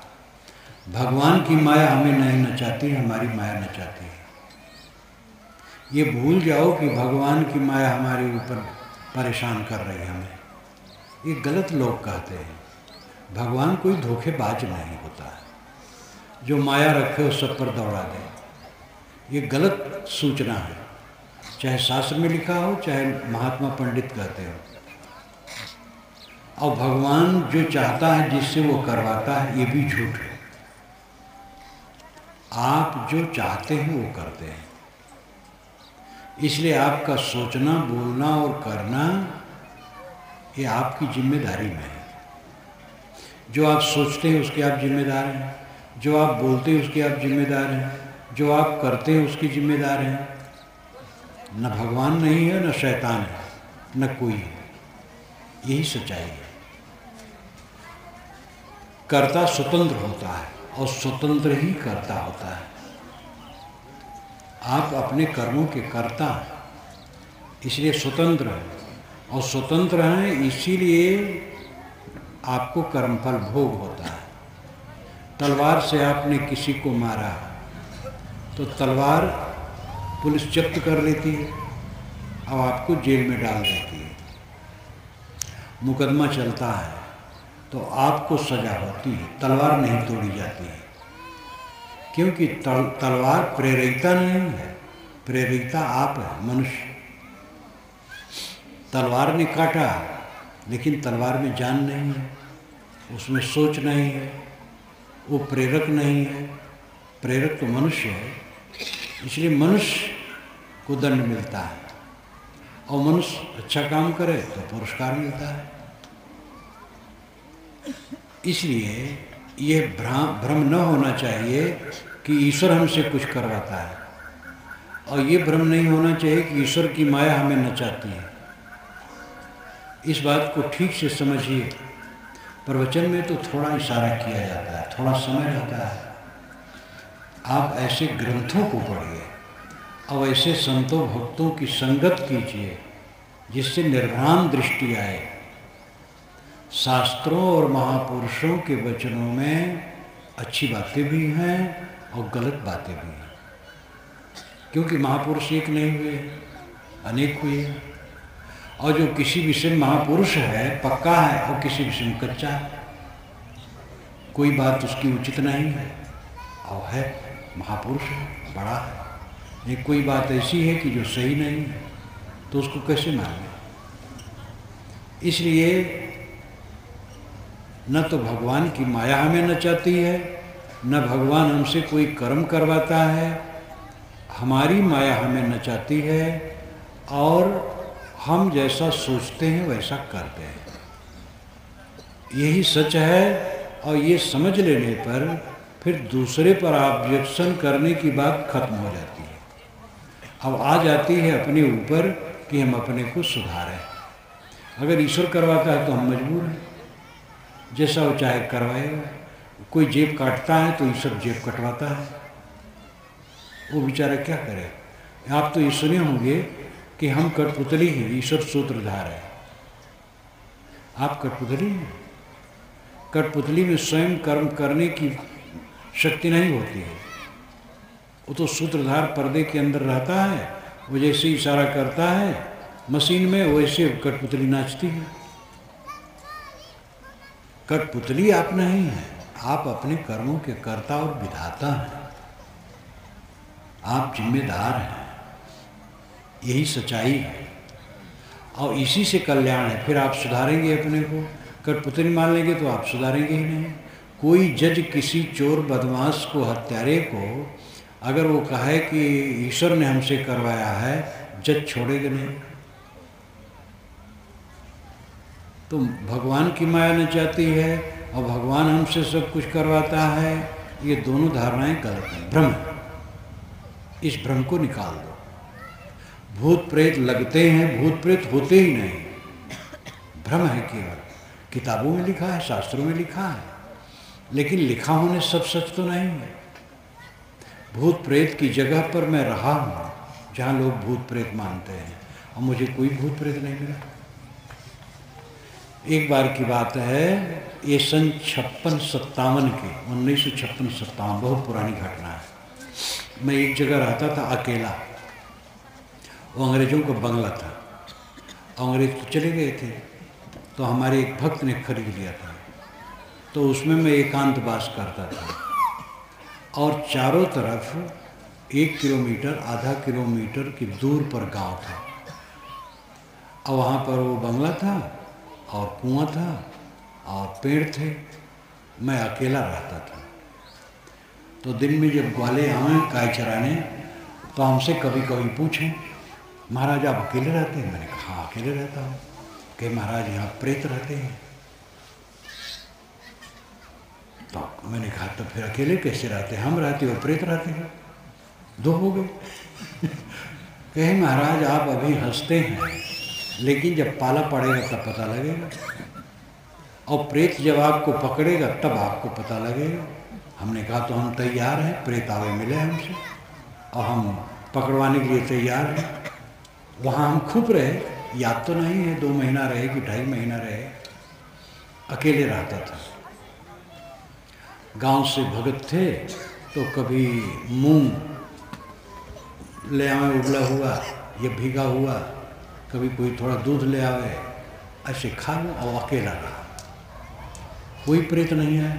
भगवान की माया हमें नहीं नचाती, हमारी माया नचाती है। ये भूल जाओ कि भगवान की माया हमारे ऊपर परेशान कर रही है हमें। ये गलत लोग कहते हैं, भगवान कोई धोखेबाज नहीं होता है जो माया रखे हो सब पर दौड़ा दे। ये गलत सूचना है, चाहे शास्त्र में लिखा हो चाहे महात्मा पंडित कहते हो। और भगवान जो चाहता है जिससे वो करवाता है, ये भी झूठ है। आप जो चाहते हैं वो करते हैं, इसलिए आपका सोचना, बोलना और करना ये आपकी जिम्मेदारी में है। जो आप सोचते हैं उसके आप जिम्मेदार हैं, जो आप बोलते हैं उसके आप जिम्मेदार हैं, जो आप करते हैं उसकी जिम्मेदार हैं। न भगवान नहीं है, न शैतान है, न कोई है। यही सच्चाई है। कर्ता स्वतंत्र होता है और स्वतंत्र ही कर्ता होता है। आप अपने कर्मों के कर्ता हैं, इसलिए स्वतंत्र हैं, और स्वतंत्र हैं इसीलिए आपको कर्मफल भोग होता है। तलवार से आपने किसी को मारा तो तलवार पुलिस जब्त कर लेती है और आपको जेल में डाल देती है। मुकदमा चलता है तो आपको सजा होती है, तलवार नहीं तोड़ी जाती है, क्योंकि तलवार प्रेरिता नहीं है, प्रेरिता आप है, मनुष्य। तलवार ने काटा लेकिन तलवार में जान नहीं है, उसमें सोच नहीं है, वो प्रेरक नहीं है। प्रेरक तो मनुष्य है, इसलिए मनुष्य को दंड मिलता है, और मनुष्य अच्छा काम करे तो पुरस्कार मिलता है। इसलिए यह भ्रम न होना चाहिए कि ईश्वर हमसे कुछ करवाता है, और ये भ्रम नहीं होना चाहिए कि ईश्वर की माया हमें नचाती है। इस बात को ठीक से समझिए। प्रवचन में तो थोड़ा इशारा किया जाता है, थोड़ा समय रहता है। आप ऐसे ग्रंथों को पढ़िए और ऐसे संतों भक्तों की संगत कीजिए जिससे निर्भ्रांत दृष्टि आए। शास्त्रों और महापुरुषों के वचनों में अच्छी बातें भी हैं और गलत बातें भी हैं, क्योंकि महापुरुष एक नहीं हुए, अनेक हुए। और जो किसी विषय में महापुरुष है, पक्का है, और किसी विषय में कच्चा है, कोई बात उसकी उचित नहीं है, और है महापुरुष है, बड़ा है। ये कोई बात ऐसी है कि जो सही नहीं है, तो उसको कैसे माने? इसलिए न तो भगवान की माया हमें नचाती है, न भगवान हमसे कोई कर्म करवाता है। हमारी माया हमें नचाती है और हम जैसा सोचते हैं वैसा करते हैं। यही सच है। और ये समझ लेने पर फिर दूसरे पर ऑब्जेक्शन करने की बात खत्म हो जाती है। अब आ जाती है अपने ऊपर कि हम अपने को सुधारें। अगर ईश्वर करवाता है तो हम मजबूर हैं, जैसा वो चाहे करवाएगा। कोई जेब काटता है तो ईश्वर जेब कटवाता है, वो बेचारा क्या करे। आप तो ये सुने होंगे कि हम कठपुतली हैं, ईश्वर सूत्रधार है। आप कठपुतली हैं। कठपुतली में स्वयं कर्म करने की शक्ति नहीं होती है। वो तो सूत्रधार पर्दे के अंदर रहता है, वो जैसे इशारा करता है मशीन में, वैसे कठपुतली नाचती है। कठपुतली आप नहीं हैं, आप अपने कर्मों के कर्ता और विधाता हैं। आप जिम्मेदार हैं, यही सच्चाई है। और इसी से कल्याण है। फिर आप सुधारेंगे अपने को। कठपुतली मान लेंगे तो आप सुधारेंगे ही नहीं। कोई जज किसी चोर बदमाश को, हत्यारे को अगर वो कहे कि ईश्वर ने हमसे करवाया है, जज छोड़ेगा नहीं। तो भगवान की माया न चाहती है और भगवान हमसे सब कुछ करवाता है, ये दोनों धारणाएं गलत हैं, भ्रम है। इस भ्रम को निकाल दो। भूत प्रेत लगते हैं, भूत प्रेत होते ही नहीं, भ्रम है केवल। किताबों में लिखा है, शास्त्रों में लिखा है, लेकिन लिखा होने सब सच तो नहीं है। भूत प्रेत की जगह पर मैं रहा हूँ जहाँ लोग भूत प्रेत मानते हैं, और मुझे कोई भूत प्रेत नहीं मिला। एक बार की बात है, ये सन 56-57 की, 1956-57, बहुत पुरानी घटना है। मैं एक जगह रहता था अकेला। वो अंग्रेजों का बंगला था, अंग्रेज तो चले गए थे, तो हमारे एक भक्त ने खरीद लिया था। तो उसमें मैं एकांतवास करता था। और चारों तरफ 1 किलोमीटर, आधा किलोमीटर की दूर पर गांव था, और वहाँ पर वो बंगला था और कुआं था और पेड़ थे। मैं अकेला रहता था। तो दिन में जब ग्वाले आए गाय चराने, तो हमसे कभी कभी पूछें, महाराज आप अकेले रहते हैं? मैंने कहा हाँ अकेले रहता हूँ। कि महाराज यहाँ प्रेत रहते हैं। तो मैंने कहा तो फिर अकेले कैसे रहते हैं? हम रहते और प्रेत रहते हैं, दो हो गए। कहे महाराज आप अभी हंसते हैं, लेकिन जब पाला पड़ेगा तब पता लगेगा, और प्रेत जब आपको पकड़ेगा तब आपको पता लगेगा। हमने कहा तो हम तैयार हैं, प्रेत आवे मिले हमसे और हम पकड़वाने के लिए तैयार हैं। वहाँ हम खूब रहे, याद तो नहीं है 2 महीना रहे कि 2.5 महीना रहे, अकेले रहता था। गांव से भगत थे तो कभी मूंग ले आवे उबला हुआ या भीगा हुआ, कभी कोई थोड़ा दूध ले आवे, ऐसे खा लो और अकेला रहा। कोई प्रेत नहीं है।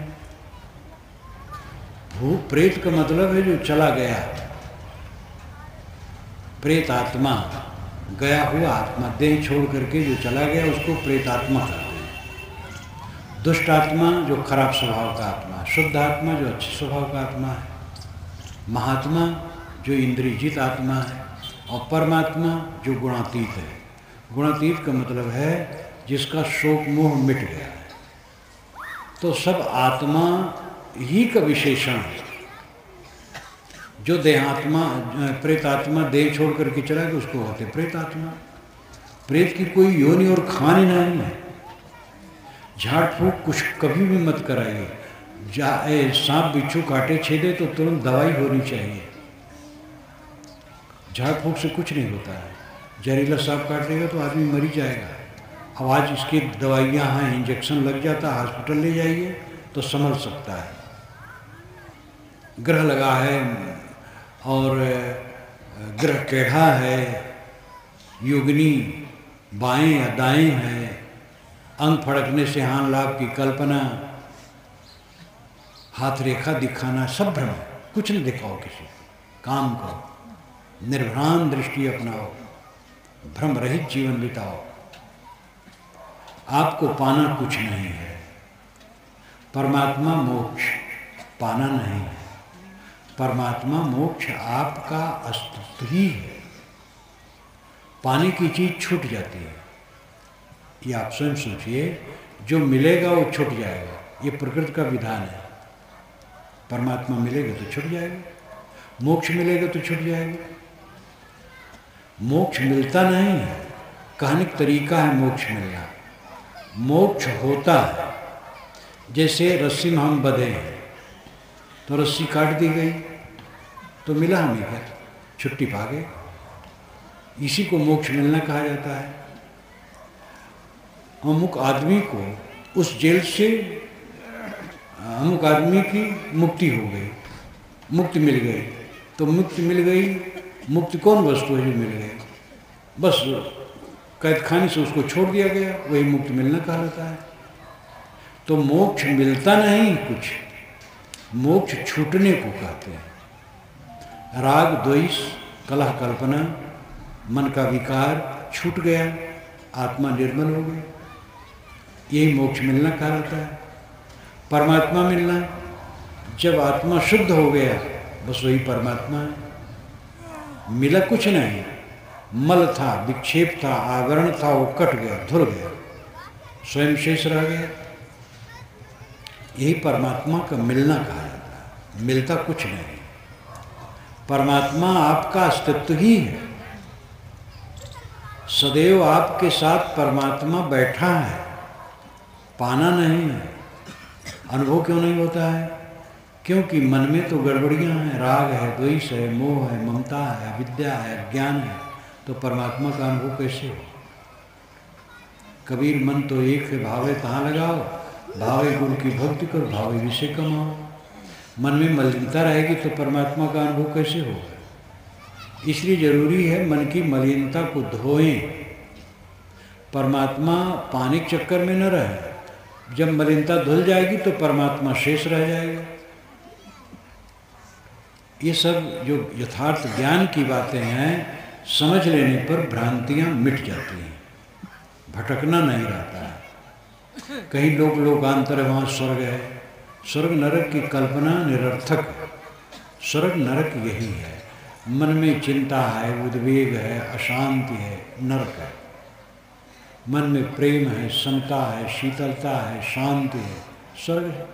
भूत प्रेत का मतलब है जो चला गया। प्रेत आत्मा, गया हुआ आत्मा, देह छोड़ करके जो चला गया उसको प्रेत आत्मा कहते हैं। दुष्ट आत्मा जो खराब स्वभाव का आत्मा, शुद्ध आत्मा जो अच्छे स्वभाव का आत्मा है, महात्मा जो इंद्रियजित आत्मा है, और परमात्मा जो गुणातीत है। गुणातीत का मतलब है जिसका शोक मोह मिट गया है। तो सब आत्मा ही का विशेषण है। जो देहात्मा, प्रेतात्मा देह छोड़ करके चला गया उसको होते प्रेतात्मा। प्रेत की कोई योनि और खाने नहीं है। झाड़ फूक कुछ कभी भी मत कराइए। सांप बिच्छू काटे छेदे तो तुरंत दवाई होनी चाहिए। झाड़ फूक से कुछ नहीं होता है। जहरीला सांप काट देगा तो आदमी मर ही जाएगा। अब आज इसकी दवाइयाँ हैं, इंजेक्शन लग जाता है, हॉस्पिटल ले जाइए तो संभल सकता है। ग्रह लगा है और ग्रह टेढ़ा है, युगनी बाएं या दाएं है, अंग फड़कने से हान लाभ की कल्पना, हाथ रेखा दिखाना, सब भ्रम है। कुछ नहीं दिखाओ किसी को, काम करो, निर्भ्रांत दृष्टि अपनाओ, भ्रम रहित जीवन बिताओ। आपको पाना कुछ नहीं है। परमात्मा मोक्ष पाना नहीं है। परमात्मा मोक्ष आपका अस्तित्व ही है। पाने की चीज छूट जाती है। ये आप स्वयं सोचिए जो मिलेगा वो छूट जाएगा। ये प्रकृति का विधान है। परमात्मा मिलेगा तो छूट जाएगा, मोक्ष मिलेगा तो छूट जाएगा। मोक्ष मिलता नहीं है, कहने का तरीका है मोक्ष मिलना। मोक्ष होता है, जैसे रस्सी में हम बंधे हैं तो रस्सी काट दी गई तो मिला हमें क्या, छुट्टी पा गए। इसी को मोक्ष मिलना कहा जाता है। अमुक आदमी को उस जेल से अमुक आदमी की मुक्ति हो गई, मुक्ति मिल गई। तो मुक्ति मिल गई, मुक्ति कौन वस्तु है जो मिल गई? बस कैद खाने से उसको छोड़ दिया गया, वही मुक्ति मिलना कहा जाता है। तो मोक्ष मिलता नहीं कुछ, मोक्ष छूटने को कहते हैं। राग द्वेष कलह कल्पना मन का विकार छूट गया, आत्मा निर्मल हो गई, यही मोक्ष मिलना कहा जाता है। परमात्मा मिलना, जब आत्मा शुद्ध हो गया बस वही परमात्मा है। मिला कुछ नहीं, मल था, विक्षेप था, आवरण था, वो कट गया, धुल गया, स्वयं शेष रह गया। यही परमात्मा का मिलना कहा जाता है। मिलता कुछ नहीं, परमात्मा आपका अस्तित्व ही है। सदैव आपके साथ परमात्मा बैठा है, पाना नहीं है। अनुभव क्यों नहीं होता है? क्योंकि मन में तो गड़बड़ियाँ हैं, राग है, द्वेष है, मोह है, ममता है, अविद्या है, अज्ञान है। तो परमात्मा का अनुभव कैसे हो? कबीर मन तो एक है, भावे कहाँ लगाओ, भावे गुरु की भक्ति करो, भावे विषय कमाओ। मन में मलिनता रहेगी तो परमात्मा का अनुभव कैसे होगा? इसलिए जरूरी है मन की मलिनता को धोएं। परमात्मा पानी के चक्कर में न रहे। जब मलिनता धुल जाएगी तो परमात्मा शेष रह जाएगा। ये सब जो यथार्थ ज्ञान की बातें हैं, समझ लेने पर भ्रांतियां मिट जाती हैं, भटकना नहीं रहता है। कई लोग लोकांतर है, वहाँ स्वर्ग है। स्वर्ग नरक की कल्पना निरर्थक है। स्वर्ग नरक यही है। मन में चिंता है, उद्वेग है, अशांति है, नरक है। मन में प्रेम है, समता है, शीतलता है, शांति है, स्वर्ग है।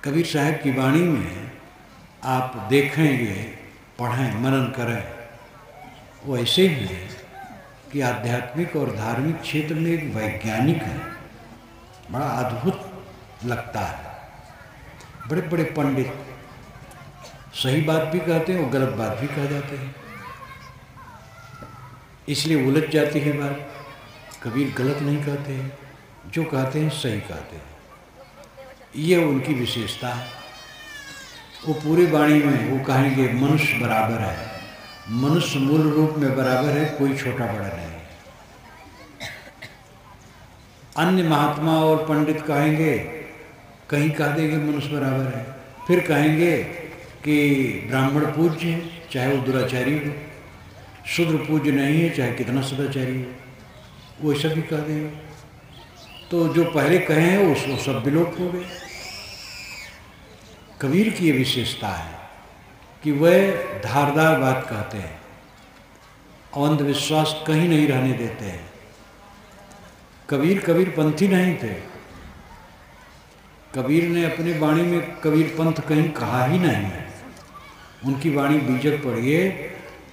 कबीर साहब की वाणी में आप देखेंगे, पढ़ें, मनन करें, वो ऐसे ही है कि आध्यात्मिक और धार्मिक क्षेत्र में एक वैज्ञानिक है। बड़ा अद्भुत लगता है। बड़े बड़े पंडित सही बात भी कहते हैं और गलत बात भी कह जाते हैं, इसलिए उलझ जाती है बात। कबीर गलत नहीं कहते हैं, जो कहते हैं सही कहते हैं। ये उनकी विशेषता है। वो पूरी वाणी में वो कहेंगे मनुष्य बराबर है, मनुष्य मूल रूप में बराबर है, कोई छोटा बड़ा नहीं। अन्य महात्मा और पंडित कहेंगे, कहीं कह देंगे मनुष्य बराबर है, फिर कहेंगे कि ब्राह्मण पूज्य है चाहे वो दुराचारी हो, शूद्र पूज्य नहीं है चाहे कितना सदाचारी हो, वो सब भी कह देंगे। तो जो पहले कहे हैं वो सब विलोप हो गए। कबीर की ये विशेषता है कि वह धारदार बात कहते हैं, अंधविश्वास कहीं नहीं रहने देते हैं। कबीर पंथी नहीं थे। कबीर ने अपनी वाणी में कबीर पंथ कहीं कहा ही नहीं है। उनकी वाणी बीजक पढ़िए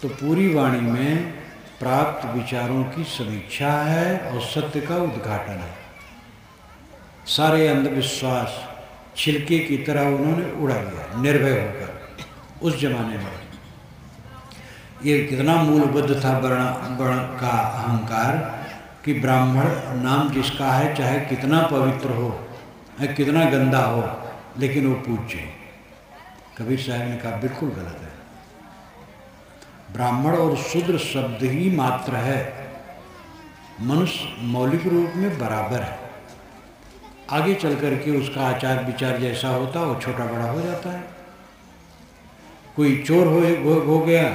तो पूरी वाणी में प्राप्त विचारों की समीक्षा है और सत्य का उद्घाटन है। सारे अंधविश्वास छिलके की तरह उन्होंने उड़ा दिया निर्भय होकर। उस जमाने में ये कितना मूलबद्ध था वर्ण का अहंकार कि ब्राह्मण नाम जिसका है चाहे कितना पवित्र हो, कितना गंदा हो, लेकिन वो पूज्य है। कबीर साहब ने कहा बिल्कुल गलत है। ब्राह्मण और शूद्र शब्द ही मात्र है, मनुष्य मौलिक रूप में बराबर है। आगे चल करके उसका आचार विचार जैसा होता वो छोटा बड़ा हो जाता है। कोई चोर हो गया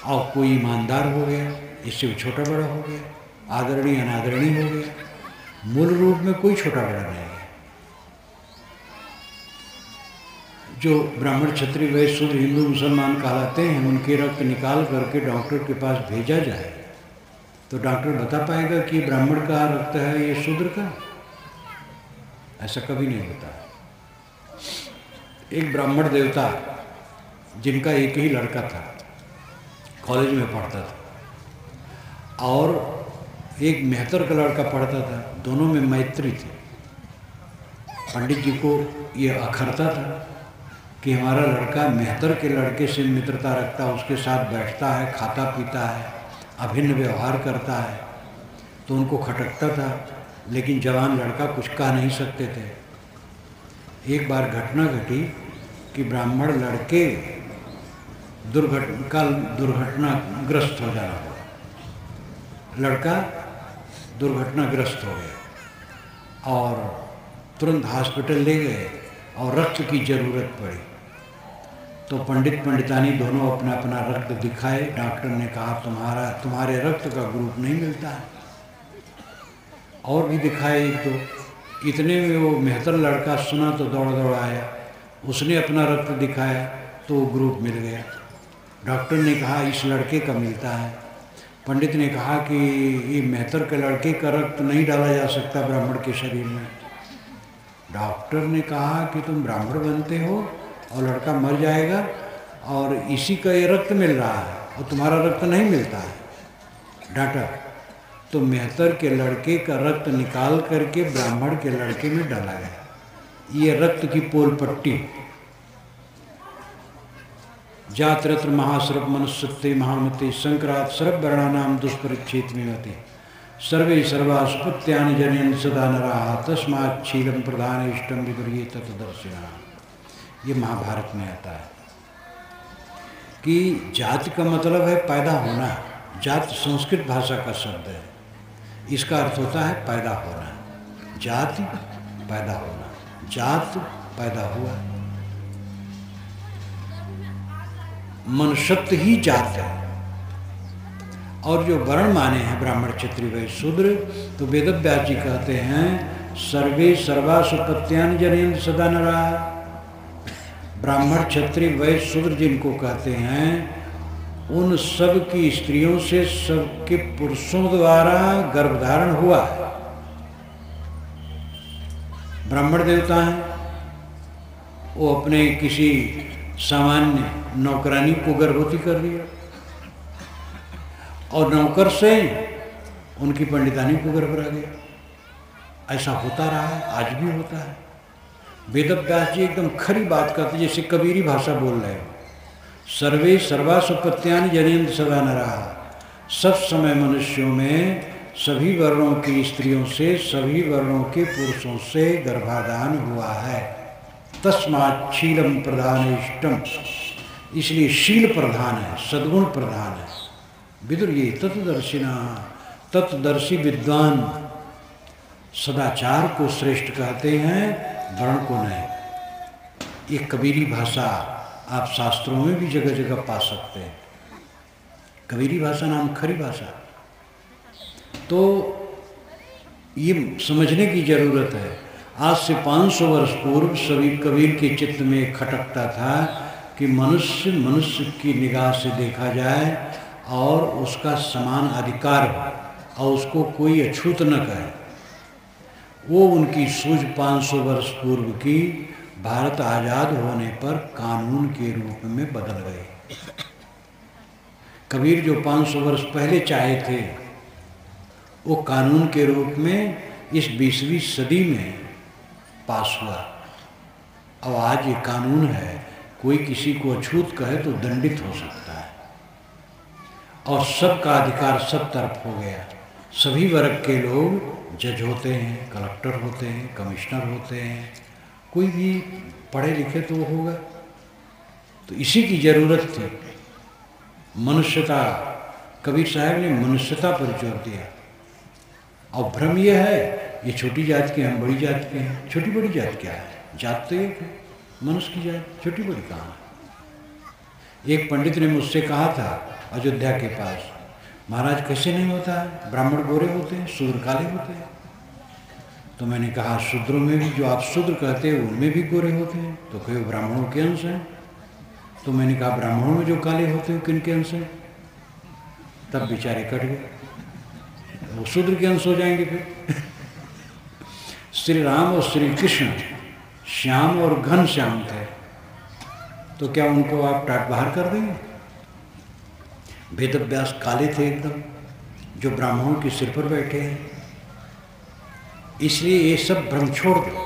और कोई ईमानदार हो गया, इससे वो छोटा बड़ा हो गया, आदरणीय अनादरणीय हो गया। मूल रूप में कोई छोटा बड़ा नहीं है। जो ब्राह्मण क्षत्रिय वैश्य शूद्र हिंदू मुसलमान कहलाते हैं, उनके रक्त निकाल करके डॉक्टर के पास भेजा जाए तो डॉक्टर बता पाएगा कि ब्राह्मण का रक्त है ये शूद्र का? ऐसा कभी नहीं होता। एक ब्राह्मण देवता जिनका एक ही लड़का था, कॉलेज में पढ़ता था, और एक मेहतर का लड़का पढ़ता था, दोनों में मैत्री थी। पंडित जी को ये अखरता था कि हमारा लड़का मेहतर के लड़के से मित्रता रखता है, उसके साथ बैठता है, खाता पीता है, अभिन्न व्यवहार करता है, तो उनको खटकता था। लेकिन जवान लड़का कुछ कह नहीं सकते थे। एक बार घटना घटी कि ब्राह्मण लड़के दुर्घटनाग्रस्त हो जाना हुआ। लड़का दुर्घटनाग्रस्त हो गया और तुरंत हॉस्पिटल ले गए और रक्त की ज़रूरत पड़ी। तो पंडित पंडितानी दोनों अपना अपना रक्त दिखाए। डॉक्टर ने कहा तुम्हारे रक्त का ग्रुप नहीं मिलता है। और भी दिखाए एक दो। इतने में वो मेहतर लड़का सुना तो दौड़ दौड़ आया, उसने अपना रक्त दिखाया तो वो ग्रुप मिल गया। डॉक्टर ने कहा इस लड़के का मिलता है। पंडित ने कहा कि ये मेहतर के लड़के का रक्त नहीं डाला जा सकता ब्राह्मण के शरीर में। डॉक्टर ने कहा कि तुम ब्राह्मण बनते हो और लड़का मर जाएगा और इसी का ये रक्त मिल रहा है और तुम्हारा रक्त नहीं मिलता है। डांटा तो मेहतर के लड़के का रक्त निकाल करके ब्राह्मण के लड़के में डाला गया। ये रक्त की पोल पट्टी। जात्रत्र महासर्प मनुष्यते महामते संक्रांत सर्व वर्णानाम दुष्परिच्छेद में होते सर्वे सर्वा सुपत्यानि जनयन् सदा नराः तस्मात् शीलं प्रधान इष्टं विपर्ये तत्दर्शिना। ये महाभारत में आता है कि जाति का मतलब है पैदा होना। जात संस्कृत भाषा का शब्द है, इसका अर्थ होता है पैदा होना। जाति पैदा होना, जात पैदा हुआ। मनुष्यत्व ही जात है। और जो वर्ण माने हैं ब्राह्मण क्षत्रिय वैश्य शूद्र, तो वेदव्यास जी कहते हैं सर्वे सर्वा सुपत्यानि जनयन् सदा नराः। ब्राह्मण क्षत्रिय वैश्य शूद्र जिनको कहते हैं उन सब की स्त्रियों से सबके पुरुषों द्वारा गर्भधारण हुआ है। ब्राह्मण देवता हैं, वो अपने किसी सामान्य नौकरानी को गर्भवती कर दिया और नौकर से उनकी पंडितानी को गर्भ रह गया। ऐसा होता रहा है, आज भी होता है। वेदव्यास जी एकदम खरी बात करते, जैसे कबीरी भाषा बोल रहे हो। सर्वे सर्वा सुपत्यानि जनयन् सदा नराः। सब समय मनुष्यों में सभी वर्णों की स्त्रियों से सभी वर्णों के पुरुषों से गर्भाधान हुआ है। तस्मात् शीलं प्रधान इष्टम, इसलिए शील प्रधान है, सद्गुण प्रधान है। विदुर्ये तत्दर्शिना, तत्दर्शी विद्वान सदाचार को श्रेष्ठ कहते हैं, वर्ण को नहीं। ये कबीरी भाषा आप शास्त्रों में भी जगह जगह पा सकते हैं। कबीरी भाषा नाम खरी भाषा। तो ये समझने की जरूरत है। आज से 500 वर्ष पूर्व सभी कबीर के चित्त में खटकता था कि मनुष्य की निगाह से देखा जाए और उसका समान अधिकार हो और उसको कोई अछूत न करे। वो उनकी सूझ 500 वर्ष पूर्व की भारत आज़ाद होने पर कानून के रूप में बदल गए। कबीर जो 500 वर्ष पहले चाहे थे, वो कानून के रूप में इस 20वीं सदी में पास हुआ। अब आज ये कानून है, कोई किसी को अछूत कहे तो दंडित हो सकता है और सबका अधिकार सब तरफ हो गया। सभी वर्ग के लोग जज होते हैं, कलेक्टर होते हैं, कमिश्नर होते हैं। कोई भी पढ़े लिखे तो होगा। तो इसी की जरूरत थी। मनुष्यता, कबीर साहब ने मनुष्यता पर जोर दिया। और भ्रम यह है ये छोटी जात के हैं, बड़ी जात के हैं। छोटी बड़ी जात क्या है? जात तो एक है, मनुष्य की जात। छोटी बड़ी कहाँ है? एक पंडित ने मुझसे कहा था अयोध्या के पास, महाराज कैसे नहीं होता है, ब्राह्मण गोरे होते हैं, शूद्र काले होते हैं। तो मैंने कहा शूद्रों में भी, जो आप शूद्र कहते हैं उनमें भी गोरे होते हैं। तो कहे ब्राह्मणों के अंश हैं। तो मैंने कहा ब्राह्मणों में जो काले होते हैं किन के अंश हैं? तब बेचारे कट गए, वो शूद्र के अंश हो जाएंगे फिर। श्री राम और श्री कृष्ण श्याम और घन श्याम थे, तो क्या उनको आप टाट बाहर कर देंगे? वेदव्यास काले थे एकदम, जो ब्राह्मणों के सिर पर बैठे हैं। इसलिए ये सब भ्रम छोड़ दो,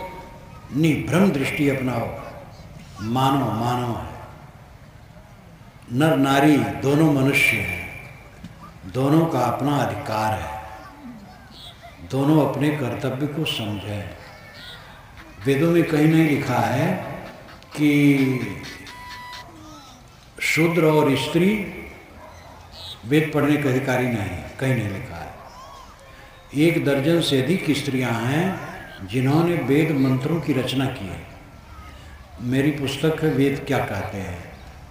निभ्रम दृष्टि अपनाओ। मानव मानव है, नर नारी दोनों मनुष्य हैं, दोनों का अपना अधिकार है, दोनों अपने कर्तव्य को समझें। वेदों में कहीं नहीं लिखा है कि शूद्र और स्त्री वेद पढ़ने के अधिकारी नहीं, कहीं नहीं लिखा है। 1 दर्जन से अधिक स्त्रियां हैं जिन्होंने वेद मंत्रों की रचना की है। मेरी पुस्तक है वेद क्या कहते हैं,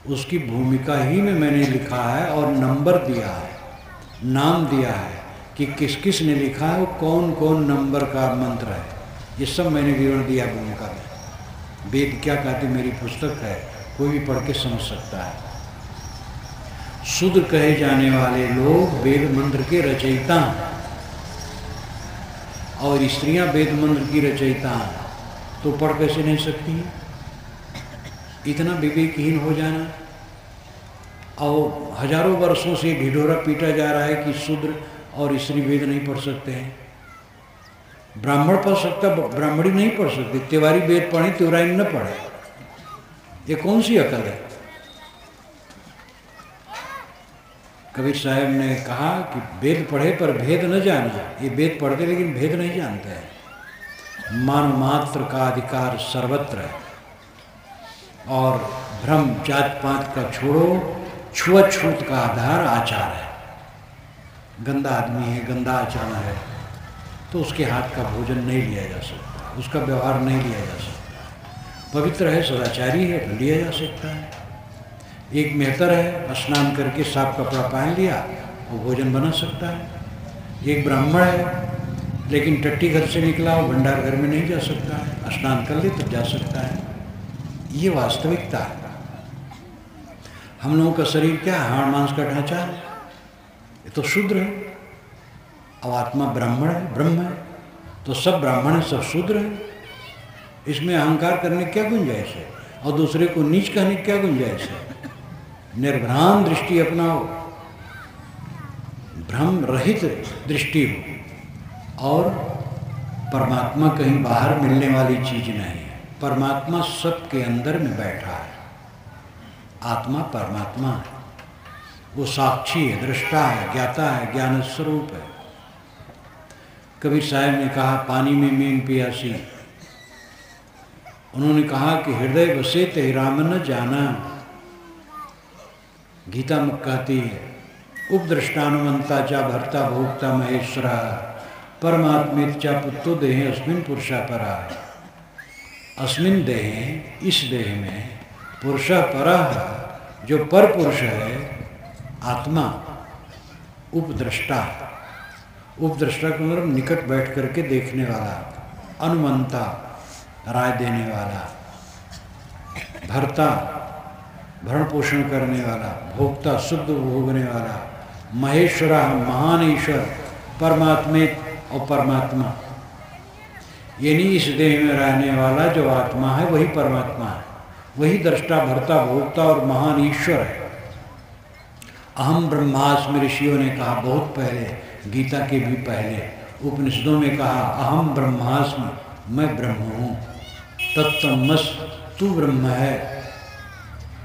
उसकी भूमिका ही में मैंने लिखा है और नंबर दिया है, नाम दिया है कि किस किस ने लिखा है, वो कौन कौन नंबर का मंत्र है, ये सब मैंने विवरण दिया भूमिका में। वेद क्या कहते मेरी पुस्तक है, कोई भी पढ़ के समझ सकता है। शूद्र कहे जाने वाले लोग वेद मंत्र के रचयिता हैं और स्त्रियां वेद मंत्र की रचयिता हैं, तो पढ़ कैसे नहीं सकती हैं? इतना विवेकहीन हो जाना। और हजारों वर्षों से ढिढोरा पीटा जा रहा है कि शूद्र और स्त्री वेद नहीं पढ़ सकते हैं। ब्राह्मण पढ़ सकता, ब्राह्मणी नहीं पढ़ सकती। तिवारी वेद पढ़े, तिवारी न पढ़े, ये कौन सी अकल है? कबीर साहब ने कहा कि वेद पढ़े पर भेद न जाना। ये वेद पढ़ते लेकिन भेद नहीं जानते हैं। मानव मात्र का अधिकार सर्वत्र है और भ्रम जात पात का छोड़ो, छुआछूत का आधार आचार है। गंदा आदमी है, गंदा आचरण है, तो उसके हाथ का भोजन नहीं लिया जा सकता, उसका व्यवहार नहीं लिया जा सकता। पवित्र है, सदाचारी है, तो लिया जा सकता है। एक मेहतर है, स्नान करके साफ कपड़ा पहन लिया, वो भोजन बना सकता है। एक ब्राह्मण है लेकिन टट्टी घर से निकला, वो भंडार घर में नहीं जा सकता है, स्नान कर ले तो जा सकता है। ये वास्तविकता है। हम लोगों का शरीर क्या है? हाड़ मांस का ढांचा है, ये तो शूद्र है। अब आत्मा ब्राह्मण है, ब्रह्म है, तो सब ब्राह्मण है, सब शूद्र है। इसमें अहंकार करने क्या गुंजाइश है और दूसरे को नीच कहने क्या गुंजाइश है? निर्भ्राम दृष्टि अपनाओ, भ्रम रहित दृष्टि हो। और परमात्मा कहीं बाहर मिलने वाली चीज नहीं है। परमात्मा सबके अंदर में बैठा है। आत्मा परमात्मा है, वो साक्षी है, दृष्टा है, ज्ञाता है, ज्ञान स्वरूप है। कबीर साहब ने कहा पानी में मीन पियासी, उन्होंने कहा कि हृदय बसे ते राम न जाना। गीता में कहती है उपदृष्टानुमंता चा भर्ता भोक्ता महेश्वरा परमात्मेत चा पुत्रो देहे अस्मिन पुरुषा परा। अस्मिन देहे, इस देह में, पुरुषा परा, जो पर पुरुष है आत्मा, उपद्रष्टा। उपद्रष्टा का मतलब निकट बैठ करके देखने वाला, अनुमंता राय देने वाला, भर्ता भरण पोषण करने वाला, भोक्ता शुद्ध भोगने वाला, महेश्वरा महान ईश्वर, परमात्मे और परमात्मा, यानी इस देह में रहने वाला जो आत्मा है वही परमात्मा है, वही दृष्टा भर्ता भोक्ता और महान ईश्वर है। अहम ब्रह्मास्मि ऋषियों ने कहा बहुत पहले, गीता के भी पहले, उपनिषदों में कहा अहम ब्रह्मास्मि, मैं ब्रह्म हूँ। तत्तमस, तू ब्रह्म है।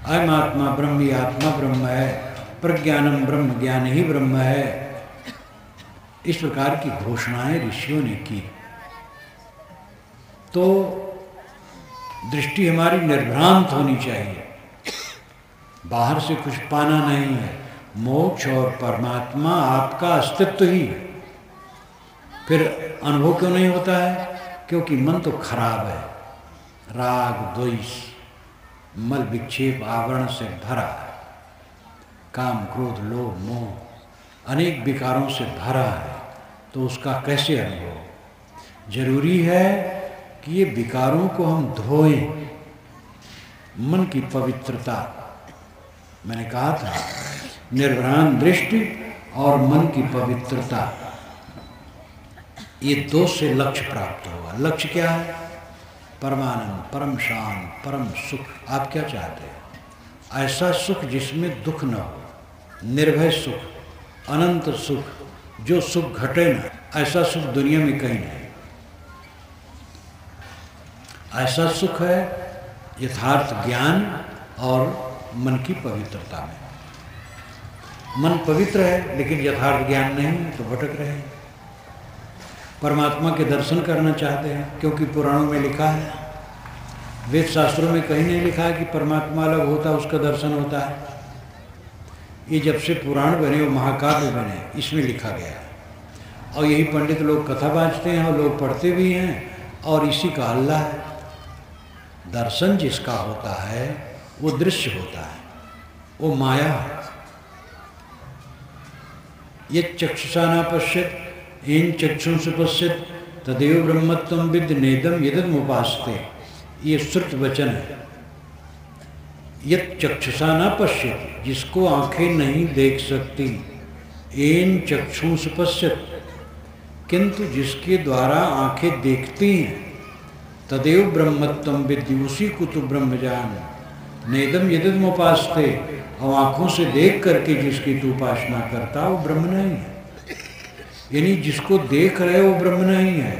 अयम आत्मा ब्रह्म, ये आत्मा ब्रह्म है। प्रज्ञानम ब्रह्म, ज्ञान ही ब्रह्म है। इस प्रकार की घोषणाएं ऋषियों ने की। तो दृष्टि हमारी निर्भ्रांत होनी चाहिए, बाहर से कुछ पाना नहीं है। मोक्ष और परमात्मा आपका अस्तित्व ही है। फिर अनुभव क्यों नहीं होता है? क्योंकि मन तो खराब है, राग द्वेष मल विक्षेप आवरण से भरा है, काम क्रोध लोभ मोह अनेक विकारों से भरा है। तो उसका कैसे अनुभव? जरूरी है कि ये विकारों को हम धोएं। मन की पवित्रता, मैंने कहा था निर्भ्रांत दृष्टि और मन की पवित्रता, ये दो से लक्ष्य प्राप्त होगा। लक्ष्य क्या है? परमानंद, परम शांत, परम सुख। आप क्या चाहते हैं? ऐसा सुख जिसमें दुख न हो, निर्भय सुख, अनंत सुख, जो सुख घटे न। ऐसा सुख दुनिया में कहीं नहीं। ऐसा सुख है यथार्थ ज्ञान और मन की पवित्रता में। मन पवित्र है लेकिन यथार्थ ज्ञान नहीं तो भटक रहे हैं। परमात्मा के दर्शन करना चाहते हैं क्योंकि पुराणों में लिखा है, वेद शास्त्रों में कहीं नहीं लिखा है कि परमात्मा अलग होता है, उसका दर्शन होता है। ये जब से पुराण बने और महाकाव्य बने, इसमें लिखा गया है। और यही पंडित लोग कथा बाँचते हैं और लोग पढ़ते भी हैं, और इसी का हल्ला है। दर्शन जिसका होता है वो दृश्य होता है, वो माया है। ये चक्षुषा न पश्यत इन चक्षुंस पश्यत तदेव ब्रह्मत्वं विद् नेदम यदमुपास्ते। ये श्रुत वचन है। यत् चक्षुषा न पश्यत, जिसको आंखें नहीं देख सकती, एन चक्षुंस पश्यत, किंतु जिसके द्वारा आंखें देखती हैं, तदेव ब्रह्मत्वं विद्, उसी को तो ब्रह्म जान, नेदम यदमुपास्ते, और आंखों से देख करके जिसकी तू उपासना करता वो ब्रह्म नहीं है। यानी जिसको देख रहे वो ब्रह्म नहीं है,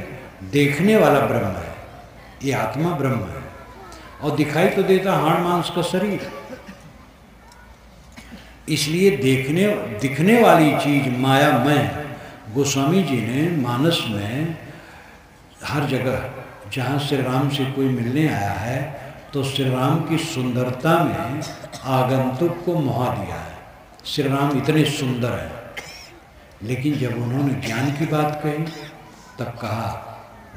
देखने वाला ब्रह्म है। ये आत्मा ब्रह्म है और दिखाई तो देता हाड़ मांस का शरीर। इसलिए दिखने वाली चीज मायामय। गोस्वामी जी ने मानस में हर जगह जहाँ श्री राम से कोई मिलने आया है तो श्री राम की सुंदरता में आगंतुक को मोहा दिया है। श्री राम इतने सुंदर हैं, लेकिन जब उन्होंने ज्ञान की बात कही तब कहा,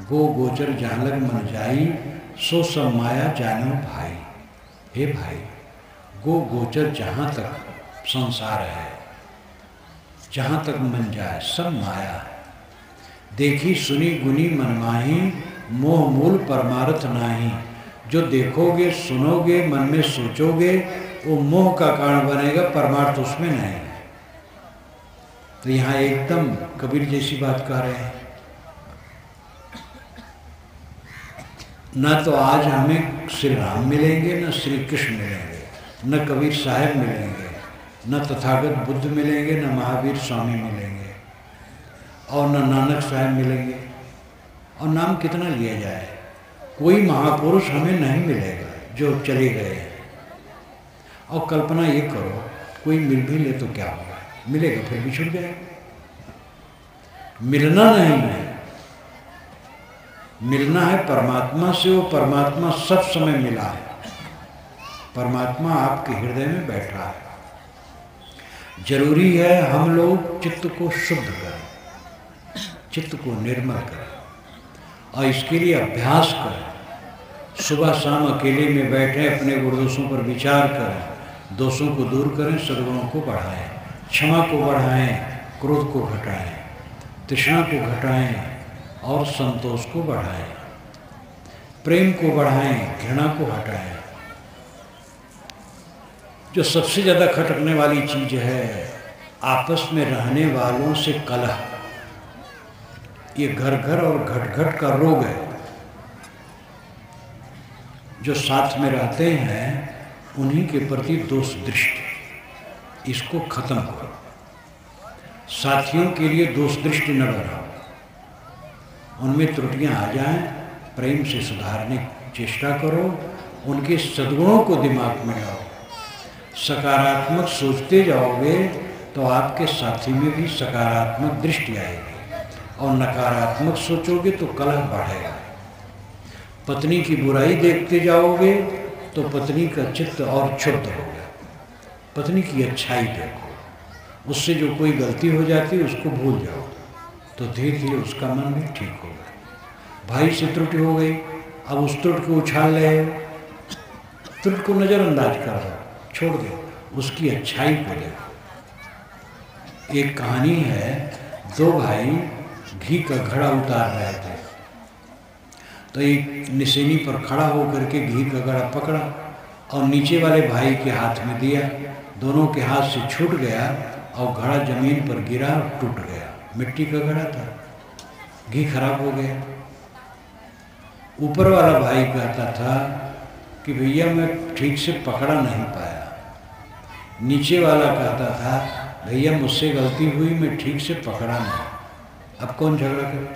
गो गोचर जहाँ लग मन जाई, सो सब माया जानो भाई। हे भाई, गो गोचर जहाँ तक संसार है, जहाँ तक मन जाए सब माया है। देखी सुनी गुनी मनमाही, मोह मूल परमार्थ नाही। जो देखोगे सुनोगे मन में सोचोगे वो मोह का कारण बनेगा, परमार्थ उसमें नहीं है। तो यहाँ एकदम कबीर जैसी बात कह रहे हैं। न तो आज हमें श्री राम मिलेंगे, न श्री कृष्ण मिलेंगे, न कबीर साहब मिलेंगे, न तथागत बुद्ध मिलेंगे, न महावीर स्वामी मिलेंगे, और न नानक साहब मिलेंगे। और नाम कितना लिया जाए, कोई महापुरुष हमें नहीं मिलेगा जो चले गए हैं। और कल्पना ये करो, कोई मिल भी ले तो क्या होगा, मिलेगा फिर बिछुड़ जाएगा। मिलना नहीं है, मिलना है परमात्मा से। वो परमात्मा सब समय मिला है। परमात्मा आपके हृदय में बैठा है। जरूरी है हम लोग चित्त को शुद्ध करें, चित्त को निर्मल करें, और इसके लिए अभ्यास करें। सुबह शाम अकेले में बैठे अपने गुणदोषों पर विचार करें, दोषों को दूर करें, सद्गुणों को बढ़ाएं, क्षमा को बढ़ाएं, क्रोध को घटाएं, तृष्णा को घटाएं और संतोष को बढ़ाएं, प्रेम को बढ़ाएं, घृणा को हटाएं। जो सबसे ज़्यादा खटकने वाली चीज़ है, आपस में रहने वालों से कलह। ये घर घर और घट घट का रोग है। जो साथ में रहते हैं उन्हीं के प्रति दोष दृष्टि, इसको खत्म करो। साथियों के लिए दोष दृष्टि न बनाओ। उनमें त्रुटियां आ जाएं, प्रेम से सुधारने की चेष्टा करो, उनके सद्गुणों को दिमाग में लाओ। सकारात्मक सोचते जाओगे तो आपके साथी में भी सकारात्मक दृष्टि आएगी, और नकारात्मक सोचोगे तो कलह बढ़ेगा। पत्नी की बुराई देखते जाओगे तो पत्नी का चित्त और क्षुब्ध होगा। पत्नी की अच्छाई देखो, उससे जो कोई गलती हो जाती है उसको भूल जाओ, तो धीरे धीरे उसका मन भी ठीक होगा। भाई से त्रुटि हो गई, अब उस त्रुटि को उछाल रहे हो, त्रुटि को नज़रअंदाज कर दो, छोड़ दो, उसकी अच्छाई को देखो। एक कहानी है, दो भाई घी का घड़ा उतार रहे थे, तो एक निशानी पर खड़ा होकर के घी का घड़ा पकड़ा और नीचे वाले भाई के हाथ में दिया। दोनों के हाथ से छूट गया और घड़ा जमीन पर गिरा और टूट गया। मिट्टी का घड़ा था। घी खराब हो गया। ऊपर वाला भाई कहता था कि भैया मैं ठीक से पकड़ा नहीं पाया। नीचे वाला कहता था भैया मुझसे गलती हुई, मैं ठीक से पकड़ा नहीं। अब कौन झगड़ा करे?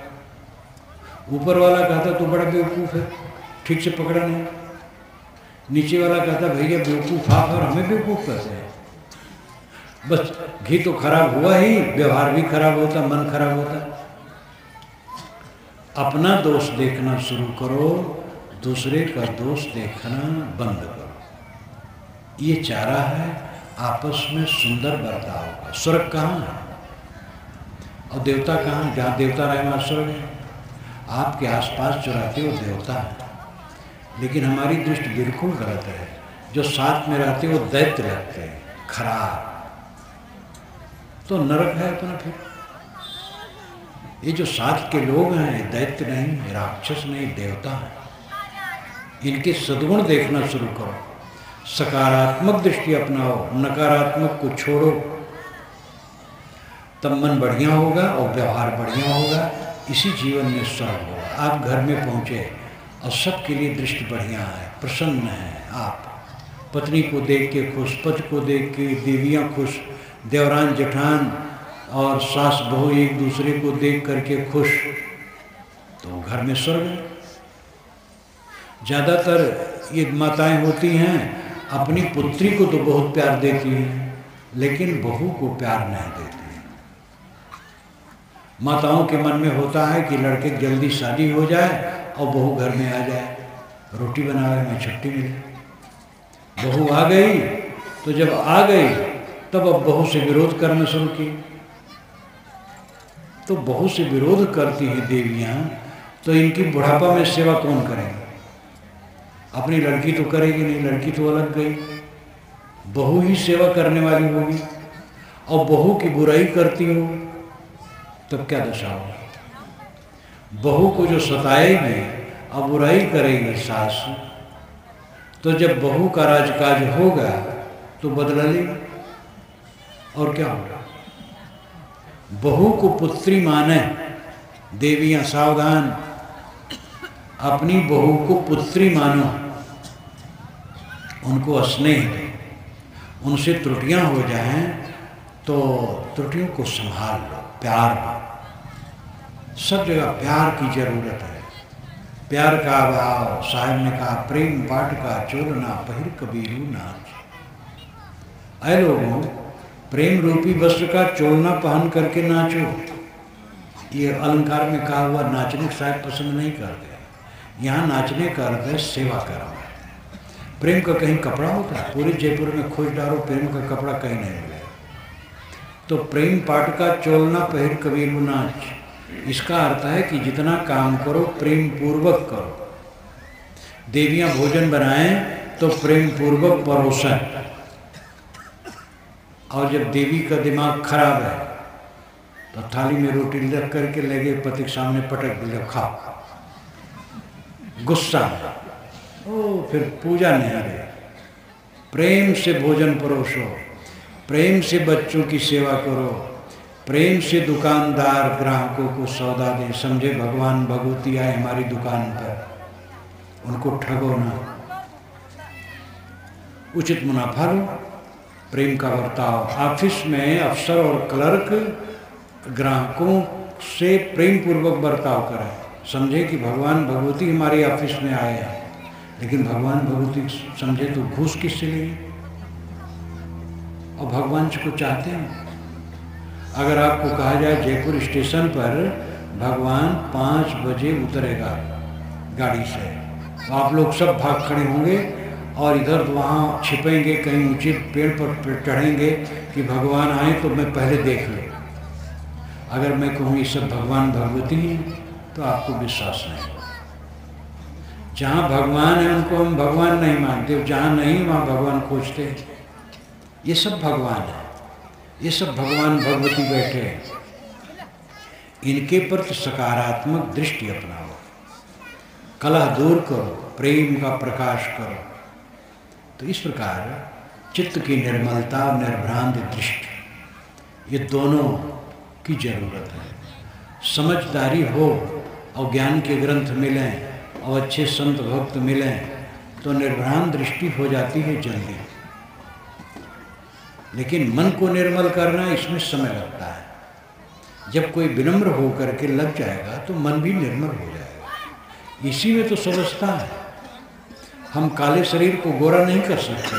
ऊपर वाला कहता तू बड़ा बेवकूफ़ है, ठीक से पकड़ा नहीं। नीचे वाला कहता भैया बेवकूफ़ आप और हमें बेवकूफ़ कहते हैं। बस घी तो खराब हुआ ही, व्यवहार भी खराब होता, मन खराब होता। अपना दोष देखना शुरू करो, दूसरे का दोष देखना बंद करो। ये चारा है आपस में सुंदर बर्ताव का। स्वर्ग कहाँ है और देवता कहाँ? जहाँ देवता रहे वहाँ स्वर्ग है। आपके आसपास जो रहते वो देवता है, लेकिन हमारी दृष्टि बिल्कुल गलत है। जो साथ में रहते वो दैत्य लगते हैं, खराब। तो नरक है अपना। फिर ये जो साथ के लोग हैं दैत्य नहीं, राक्षस नहीं, देवता है। इनके सद्गुण देखना शुरू करो, सकारात्मक दृष्टि अपनाओ, नकारात्मक को छोड़ो, तब मन बढ़िया होगा और व्यवहार बढ़िया होगा। इसी जीवन में स्वर्ग होगा। आप घर में पहुँचे और सबके लिए दृष्टि बढ़िया है, प्रसन्न है। आप पत्नी को देख के खुश, पति को देख के देवियाँ खुश, देवरान जेठान और सास बहू एक दूसरे को देख करके खुश, तो घर में स्वर्ग है। ज़्यादातर ये माताएं होती हैं अपनी पुत्री को तो बहुत प्यार देती हैं, लेकिन बहू को प्यार नहीं देती हैं। माताओं के मन में होता है कि लड़के की जल्दी शादी हो जाए और बहू घर में आ जाए, रोटी बनावे में छुट्टी मिले। बहू आ गई तो जब आ गई तब अब बहू से विरोध करना शुरू किया। तो बहू से विरोध करती हैं देवियाँ, तो इनकी बुढ़ापा में सेवा कौन करेगा? अपनी लड़की तो करेगी नहीं, लड़की तो अलग गई, बहू ही सेवा करने वाली होगी। और बहू की बुराई करती हो तब क्या दशा होगी? बहू को जो सताएगी और बुराई करेगी सास, तो जब बहू का राजकाज होगा तो बदला लेगी। और क्या होगा? बहू को पुत्री माने, देवियाँ सावधान, अपनी बहू को पुत्री मानो, उनको स्नेह दो। उनसे त्रुटियां हो जाएं तो त्रुटियों को संभाल लो, प्यार दो। सब जगह प्यार की जरूरत है। प्यार का अभाव, साहब ने कहा प्रेम पाट का चोलना पहिर कबीरू नाच। ऐ लोगों, प्रेम रूपी वस्त्र का चोलना पहन करके नाचो। ये अलंकार में कहा हुआ नाचने का शायद पसंद नहीं करते। यहाँ नाचने का अर्थ है सेवा करना। प्रेम का कहीं कपड़ा होता है? पूरे जयपुर में खोज डालो, प्रेम का कपड़ा कहीं नहीं मिलेगा। तो प्रेम पाट का चोलना पहिर कबीरू नाच, इसका अर्थ है कि जितना काम करो प्रेम पूर्वक करो। देवियाँ भोजन बनाएं तो प्रेम पूर्वक परोसें। और जब देवी का दिमाग खराब है तो थाली में रोटी रख करके लगे पति के सामने पटक दिया, खाओ। गुस्सा ओ फिर पूजा नहीं रहे। प्रेम से भोजन परोसो, प्रेम से बच्चों की सेवा करो, प्रेम से दुकानदार ग्राहकों को सौदा दे। समझे भगवान भगवती आए हमारी दुकान पर, उनको ठगो ना, उचित मुनाफा लो। प्रेम का बर्ताव ऑफिस में अफसर और क्लर्क ग्राहकों से प्रेम पूर्वक बर्ताव करें। समझे कि भगवान भगवती हमारे ऑफिस में आए हैं, लेकिन भगवान भगवती समझे तो घूस किससे लेंगे? और भगवान को चाहते हैं। अगर आपको कहा जाए जयपुर स्टेशन पर भगवान 5 बजे उतरेगा गाड़ी से, तो आप लोग सब भाग खड़े होंगे और इधर वहाँ छिपेंगे, कहीं ऊंचे पेड़ पर चढ़ेंगे कि भगवान आए तो मैं पहले देख लूँ। अगर मैं कहूँ ये सब भगवान भगवती हैं तो आपको विश्वास नहीं। जहाँ भगवान है उनको हम भगवान नहीं मानते, जहाँ नहीं वहाँ भगवान खोजते हैं। ये सब भगवान है, ये सब भगवान भगवती बैठे हैं। इनके प्रति सकारात्मक दृष्टि अपनाओ, कलह दूर करो, प्रेम का प्रकाश करो। तो इस प्रकार चित्त की निर्मलता और निर्भ्रांत दृष्टि, ये दोनों की जरूरत है। समझदारी हो और ज्ञान के ग्रंथ मिलें और अच्छे संत भक्त मिलें तो निर्भ्रांत दृष्टि हो जाती है जल्दी। लेकिन मन को निर्मल करना, इसमें समय लगता है। जब कोई विनम्र हो करके लग जाएगा तो मन भी निर्मल हो जाएगा। इसी में तो समझता है। हम काले शरीर को गोरा नहीं कर सकते,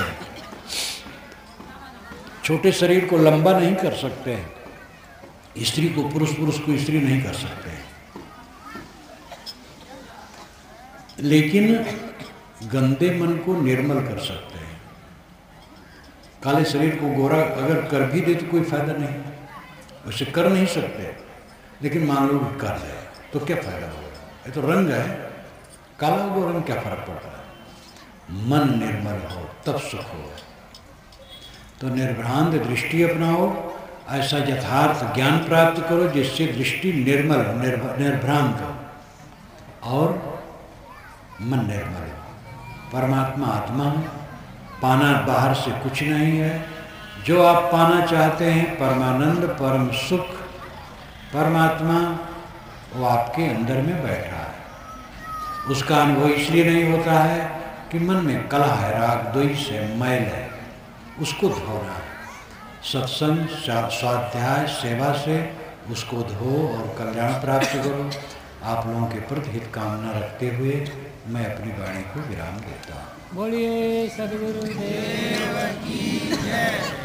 छोटे शरीर को लंबा नहीं कर सकते, स्त्री को पुरुष, पुरुष को स्त्री नहीं कर सकते, लेकिन गंदे मन को निर्मल कर सकते हैं। काले शरीर को गोरा अगर कर भी दे तो कोई फायदा नहीं, उसे कर नहीं सकते, लेकिन मान लो कर दे तो क्या फायदा होगा? ये तो रंग है, काला और रंग क्या फर्क पड़ता है? मन निर्मल हो तब सुख हो। तो निर्भ्रांत दृष्टि अपनाओ, ऐसा यथार्थ ज्ञान प्राप्त करो जिससे दृष्टि निर्मल, निर्भ्रांत हो और मन निर्मल हो। परमात्मा आत्मा है, पाना बाहर से कुछ नहीं है। जो आप पाना चाहते हैं, परमानंद, परम सुख, परमात्मा, वो आपके अंदर में बैठा है। उसका अनुभव इसलिए नहीं होता है कि मन में कलह है, राग द्वेष है, मैल है, उसको धोना है। सत्संग, स्वाध्याय, सेवा से उसको धो और कल्याण प्राप्त करो। आप लोगों के प्रति हित कामना रखते हुए मैं अपनी वाणी को विराम देता हूँ। बोलिए सद्गुरुदेव की जय।